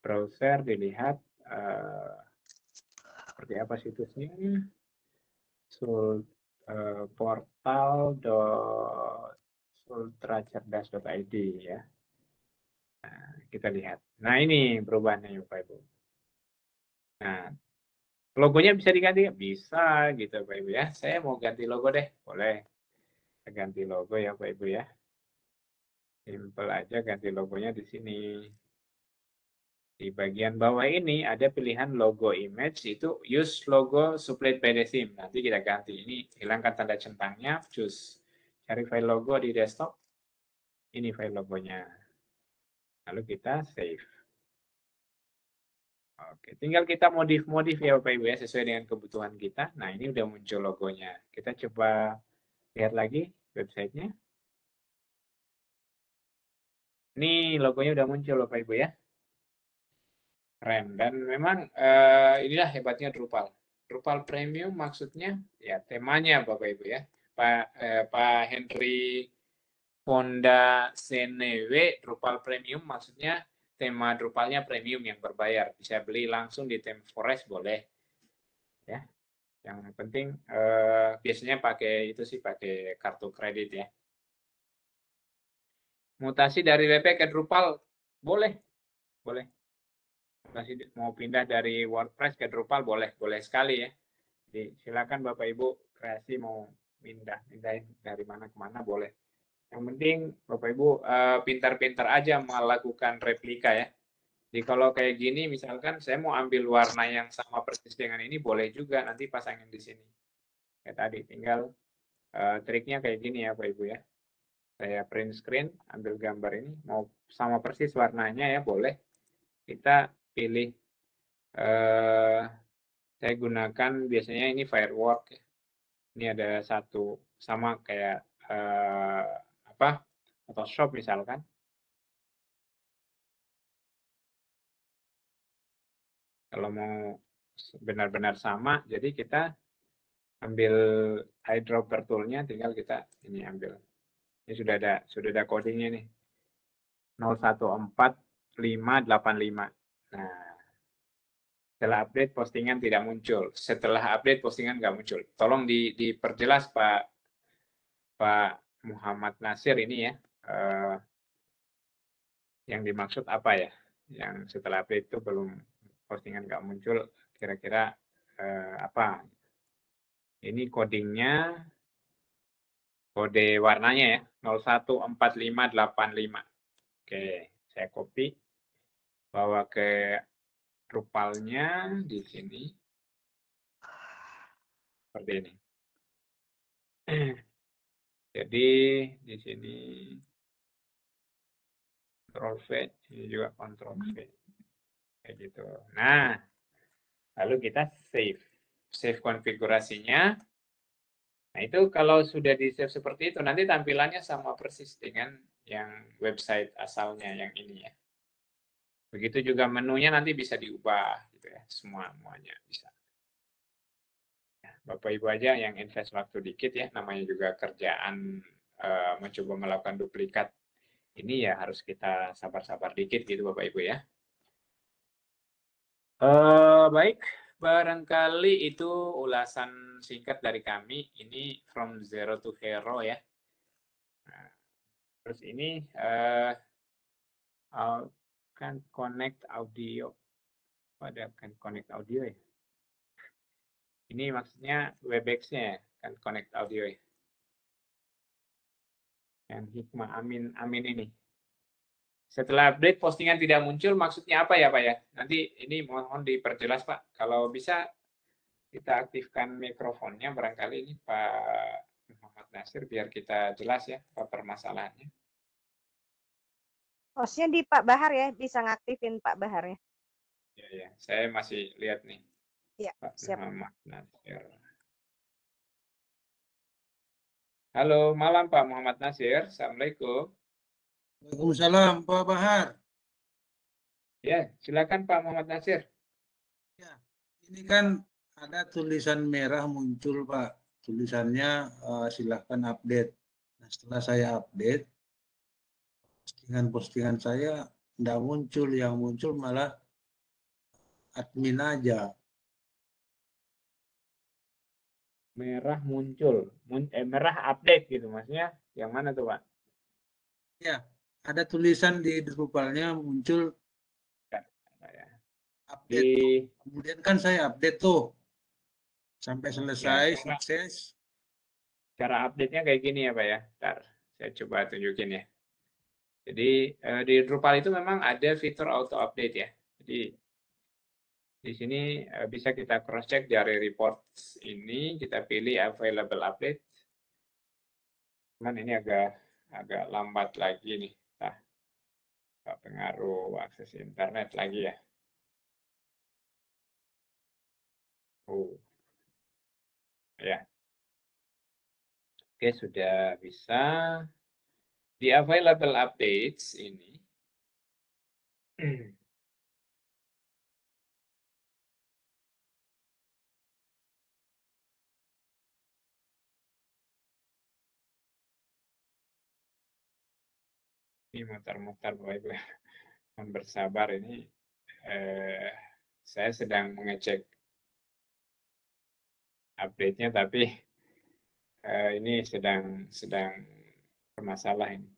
browser, dilihat seperti apa situsnya. Portal.sultracerdas.id ya. Nah, kita lihat. Nah, ini perubahannya Bapak Ibu. Nah, logonya bisa diganti? Bisa gitu Bapak Ibu ya. Saya mau ganti logo deh. Boleh. Kita ganti logo ya Bapak Ibu ya. Simple aja ganti logonya di sini. Di bagian bawah ini ada pilihan logo image, itu use logo supplied by the theme. Nanti kita ganti. Ini hilangkan tanda centangnya, choose. Cari file logo di desktop. Ini file logonya. Lalu kita save. Oke, tinggal kita modif-modif ya Bapak Ibu ya, sesuai dengan kebutuhan kita. Nah, ini udah muncul logonya. Kita coba lihat lagi websitenya. Ini logonya udah muncul Bapak Ibu ya. Keren. Dan memang inilah hebatnya Drupal. Drupal Premium maksudnya ya temanya Bapak Ibu ya. Pak Henry Fonda Senewe, Drupal Premium maksudnya tema Drupalnya premium yang berbayar. Bisa beli langsung di ThemeForest boleh. Ya. Yang penting biasanya pakai itu sih, pakai kartu kredit ya. Mutasi dari WP ke Drupal boleh. Boleh. Mutasi mau pindah dari WordPress ke Drupal boleh sekali ya. Jadi silakan Bapak Ibu kreasi mau pindahin dari mana ke mana boleh. Yang penting Bapak Ibu pintar-pintar aja melakukan replika ya. Jadi kalau kayak gini misalkan saya mau ambil warna yang sama persis dengan ini boleh juga nanti pasangin di sini. Kayak tadi tinggal triknya kayak gini ya Bapak Ibu ya. Saya print screen, ambil gambar ini mau sama persis warnanya ya boleh. Kita pilih saya gunakan biasanya ini Firework ya. Ini ada satu sama kayak Photoshop misalkan. Kalau mau benar-benar sama, jadi kita ambil eyedropper toolnya, tinggal kita ini ambil. Ini sudah ada codingnya nih. 014585. Nah, setelah update postingan tidak muncul. Setelah update postingan nggak muncul. Tolong diperjelas Pak Muhammad Nasir ini ya. Yang dimaksud apa ya? Yang setelah update itu belum postingan nggak muncul, kira-kira apa? Ini codingnya, kode warnanya ya, 014585. Oke, saya copy, bawa ke Drupalnya di sini. Seperti ini. Jadi di sini Ctrl V, ini juga Ctrl V. Kayak gitu. Nah, lalu kita save konfigurasinya. Nah, itu kalau sudah di-save seperti itu, nanti tampilannya sama persis dengan yang website asalnya yang ini ya. Begitu juga menunya nanti bisa diubah gitu ya, semuanya bisa. Ya, Bapak Ibu aja yang invest waktu dikit ya, namanya juga kerjaan mencoba melakukan duplikat. Ini ya harus kita sabar-sabar dikit gitu Bapak Ibu ya. Baik, barangkali itu ulasan singkat dari kami. Ini from zero to hero ya. Nah, terus ini kan connect audio. Ada kan connect audio ya. Ini maksudnya Webex-nya ya, kan connect audio ya. Yang hikmah amin ini. Setelah update postingan tidak muncul, maksudnya apa ya Pak ya? Nanti ini mohon diperjelas Pak. Kalau bisa kita aktifkan mikrofonnya barangkali ini Pak Muhammad Nasir biar kita jelas ya apa permasalahannya. Hostnya di Pak Bahar ya, bisa ngaktifin Pak Bahar ya. Ya, saya masih lihat nih. Iya, Pak siap. Muhammad Nasir. Halo, malam Pak Muhammad Nasir. Assalamualaikum. Waalaikumsalam Pak Bahar. Ya, silakan Pak Muhammad Nasir. Ya, ini kan ada tulisan merah muncul Pak. Tulisannya silahkan update. Nah, setelah saya update, postingan-postingan saya tidak muncul. Yang muncul malah admin aja. Merah muncul. Merah update gitu maksudnya. Yang mana tuh Pak? Ya, ada tulisan di Drupalnya muncul update. Kemudian kan saya update tuh. Sampai selesai, sukses. Cara update-nya kayak gini ya Pak ya. Ntar saya coba tunjukin ya. Jadi di Drupal itu memang ada fitur auto update ya. Jadi di sini bisa kita cross check dari reports ini, kita pilih available update. Cuman ini agak lambat lagi nih. Nah, pengaruh akses internet lagi ya. Oh. Ya. Oke, sudah bisa. Di available updates ini ini muter-muter Bapak Ibu. Mohon bersabar ini saya sedang mengecek update-nya tapi ini sedang bermasalah ini.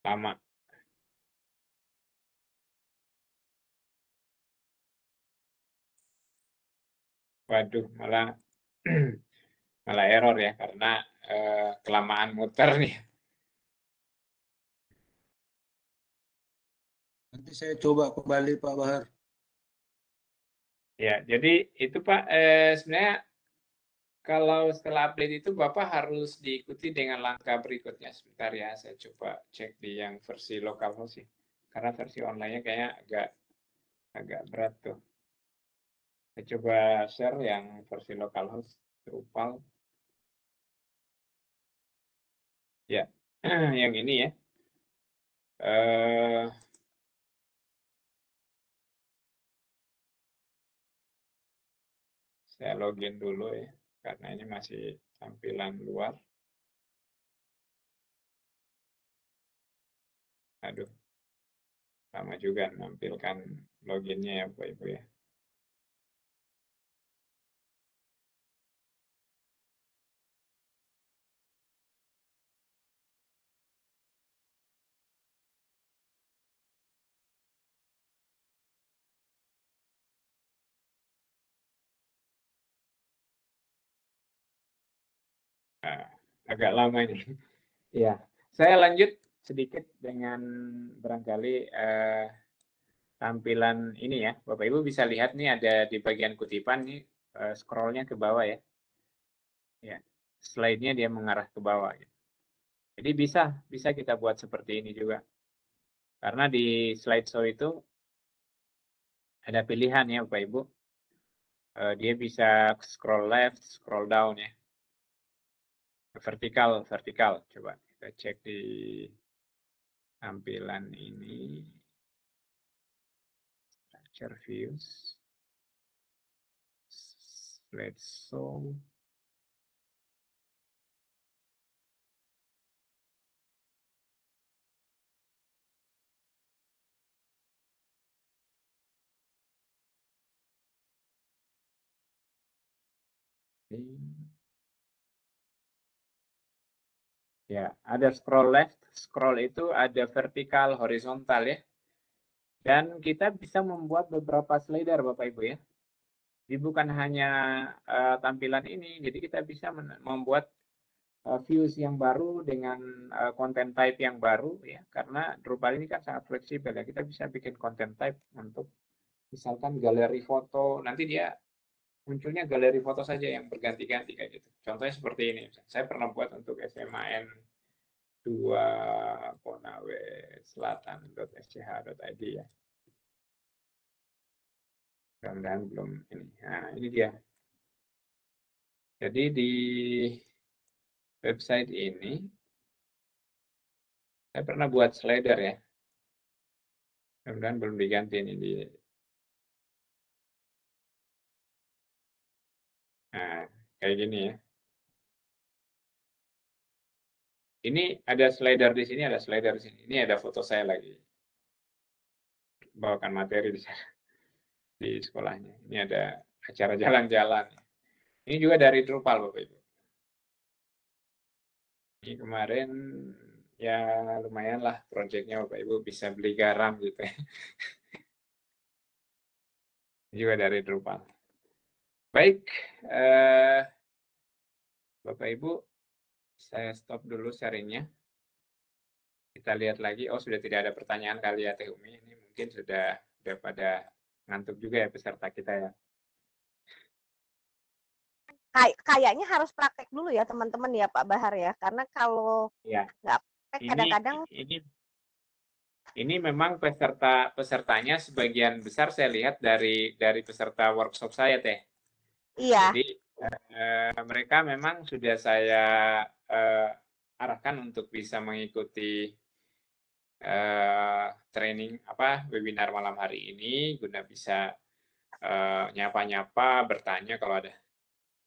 Lama. Waduh, malah error ya karena kelamaan muter nih. Nanti saya coba kembali Pak Bahar. Ya, jadi itu Pak sebenarnya kalau setelah update itu Bapak harus diikuti dengan langkah berikutnya. Sebentar ya, saya coba cek di yang versi localhost sih. Karena versi online-nya kayaknya agak berat tuh. Saya coba share yang versi localhost Drupal. Ya, yang ini ya. Saya login dulu ya, karena ini masih tampilan luar. Aduh, lama juga menampilkan loginnya ya Bapak Ibu ya. Agak lama ini. Ya, saya lanjut sedikit dengan barangkali tampilan ini ya. Bapak Ibu bisa lihat nih ada di bagian kutipan nih scrollnya ke bawah ya. Ya, slide-nya dia mengarah ke bawah. Jadi bisa kita buat seperti ini juga. Karena di slideshow itu ada pilihan ya Bapak Ibu. Dia bisa scroll left, scroll down ya. Vertikal. Coba kita cek di tampilan ini. Structure views. Slideshow. Ya, ada scroll left, scroll itu ada vertikal, horizontal ya. Dan kita bisa membuat beberapa slider Bapak Ibu ya. Jadi bukan hanya tampilan ini, jadi kita bisa membuat views yang baru dengan content type yang baru ya. Karena Drupal ini kan sangat fleksibel ya. Kita bisa bikin content type untuk misalkan galeri foto, nanti dia munculnya galeri foto saja yang berganti-ganti kayak gitu. Contohnya seperti ini. Saya pernah buat untuk SMAN 2 Konawe Selatan.sch.id ya. Mudah-mudahan belum ini. Nah, ini dia. Jadi di website ini saya pernah buat slider ya. Mudah-mudahan belum diganti ini di. Nah, kayak gini ya. Ini ada slider di sini, ada slider di sini. Ini ada foto saya lagi. Bawakan materi di sana. Di sekolahnya. Ini ada acara jalan-jalan. Ini juga dari Drupal Bapak Ibu. Ini kemarin ya lumayan lah proyeknya Bapak Ibu bisa beli garam gitu ya. Juga dari Drupal. Baik, Bapak Ibu, saya stop dulu sharingnya. Kita lihat lagi, oh sudah tidak ada pertanyaan kali ya Teh Umi. Ini mungkin sudah pada ngantuk juga ya peserta kita ya. Kayaknya harus praktek dulu ya teman-teman ya Pak Bahar ya, karena kalau nggak praktek kadang-kadang ini memang pesertanya sebagian besar saya lihat dari peserta workshop saya Teh. iya. Jadi mereka memang sudah saya arahkan untuk bisa mengikuti training webinar malam hari ini guna bisa nyapa-nyapa, bertanya kalau ada.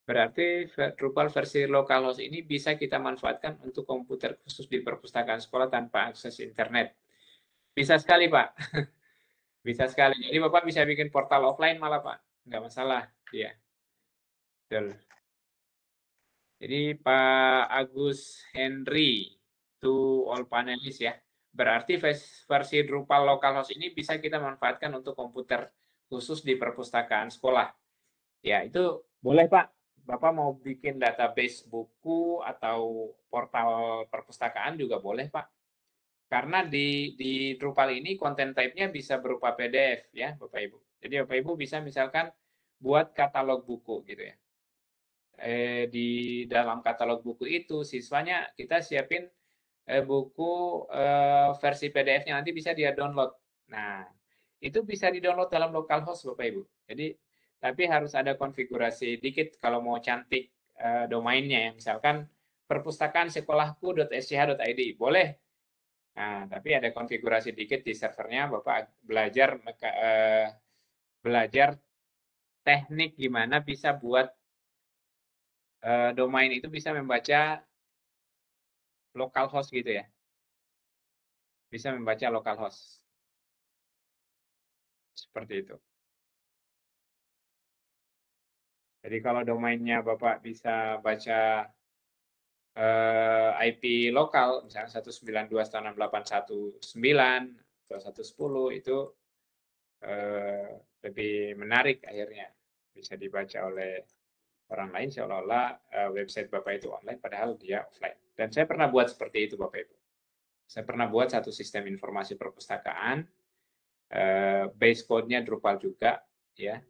Berarti Drupal versi localhost ini bisa kita manfaatkan untuk komputer khusus di perpustakaan sekolah tanpa akses internet. Bisa sekali, Pak. Bisa sekali. Jadi Bapak bisa bikin portal offline malah, Pak. Nggak masalah. Iya. Betul. Jadi Pak Agus Henry, to all panelis ya. Berarti versi Drupal localhost ini bisa kita manfaatkan untuk komputer khusus di perpustakaan sekolah. Ya, itu boleh Pak. Bapak mau bikin database buku atau portal perpustakaan juga boleh Pak. Karena di Drupal ini konten type-nya bisa berupa PDF ya Bapak Ibu. Jadi Bapak Ibu bisa misalkan buat katalog buku gitu ya. Di dalam katalog buku itu siswanya kita siapin buku versi PDF-nya nanti bisa dia download. Nah, itu bisa di-download dalam localhost Bapak Ibu. Jadi tapi harus ada konfigurasi dikit kalau mau cantik domainnya ya. Misalkan perpustakaan sekolahku.sch.id boleh. Nah, tapi ada konfigurasi dikit di servernya Bapak belajar teknik gimana bisa buat domain itu bisa membaca localhost gitu ya. Bisa membaca localhost. Seperti itu. Jadi kalau domainnya Bapak bisa baca IP lokal, misalnya 192.168.1.9 atau 110 itu lebih menarik akhirnya. Bisa dibaca oleh orang lain seolah-olah website Bapak itu online padahal dia offline. Dan saya pernah buat seperti itu Bapak Ibu. Saya pernah buat satu sistem informasi perpustakaan, base code-nya Drupal juga, ya.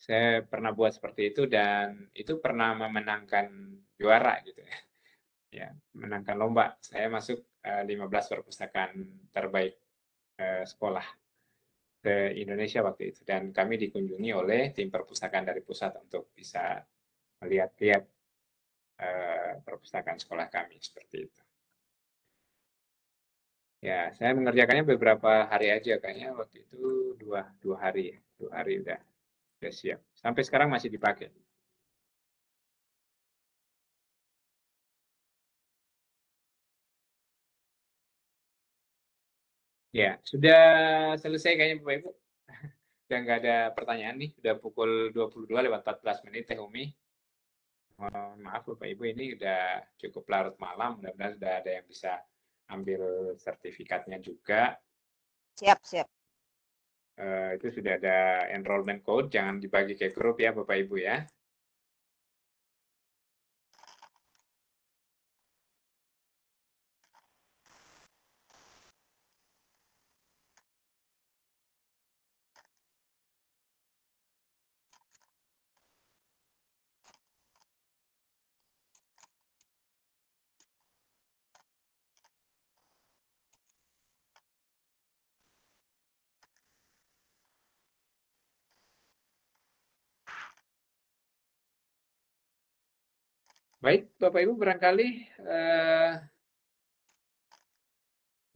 Saya pernah buat seperti itu dan itu pernah memenangkan juara gitu ya. Ya, menangkan lomba. Saya masuk 15 perpustakaan terbaik sekolah ke Indonesia waktu itu dan kami dikunjungi oleh tim perpustakaan dari pusat untuk bisa melihat-lihat perpustakaan sekolah kami seperti itu. Ya, saya mengerjakannya beberapa hari aja kayaknya waktu itu dua hari ya. 2 hari udah siap. Sampai sekarang masih dipakai. Ya, sudah selesai kayaknya Bapak Ibu. Udah nggak ada pertanyaan nih, udah pukul 22:14 Teh Umi. Maaf Bapak Ibu, ini udah cukup larut malam, mudah-mudahan sudah ada yang bisa ambil sertifikatnya juga. Siap, siap. Itu sudah ada enrollment code, jangan dibagi ke grup ya Bapak Ibu ya. Baik, Bapak Ibu barangkali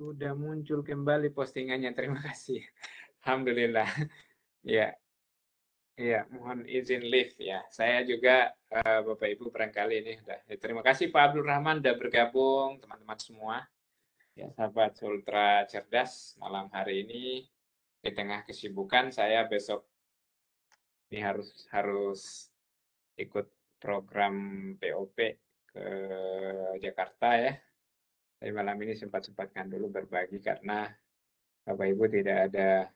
sudah muncul kembali postingannya. Terima kasih. Alhamdulillah. Ya, ya, mohon izin live ya. Saya juga Bapak Ibu barangkali ini sudah. Ya, terima kasih Pak Abdul Rahman sudah bergabung, teman-teman semua. Ya, sahabat Ultra Cerdas, malam hari ini di tengah kesibukan saya besok ini harus ikut program POP ke Jakarta ya. Tapi malam ini sempat-sempatkan dulu berbagi karena Bapak Ibu tidak ada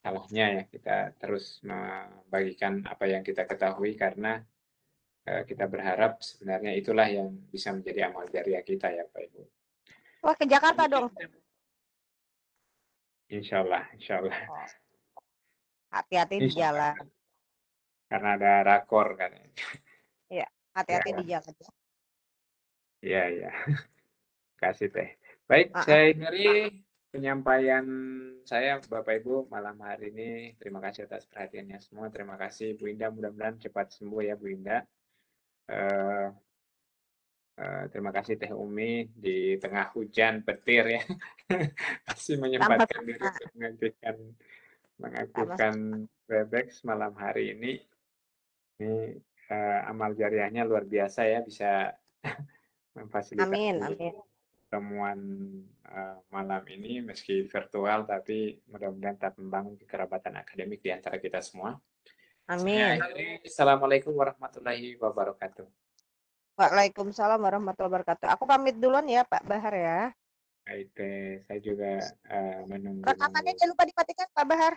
salahnya ya kita terus membagikan apa yang kita ketahui karena kita berharap sebenarnya itulah yang bisa menjadi amal jariah kita ya Pak Ibu. Wah, ke Jakarta dong. Insya Allah, insya Allah. Oh. Hati-hati di jalan. Karena ada rakor kan. Iya, hati-hati Ya. di jalan. Iya, iya. Kasih Teh. Baik, saya akhiri penyampaian saya Bapak Ibu malam hari ini. Terima kasih atas perhatiannya semua. Terima kasih Bu Indah, mudah-mudahan cepat sembuh ya Bu Indah. Terima kasih Teh Umi di tengah hujan petir ya. Masih menyempatkan diri untuk mengaktifkan Webex malam hari ini. Ini amal jariahnya luar biasa ya, bisa memfasilitasi pertemuan malam ini meski virtual tapi mudah-mudahan tetap membangun kekerabatan akademik di antara kita semua. Amin. Assalamualaikum warahmatullahi wabarakatuh. Waalaikumsalam warahmatullahi wabarakatuh. Aku pamit duluan ya Pak Bahar ya. Baik, saya juga menunggu. Rekamannya jangan lupa dimatikan Pak Bahar.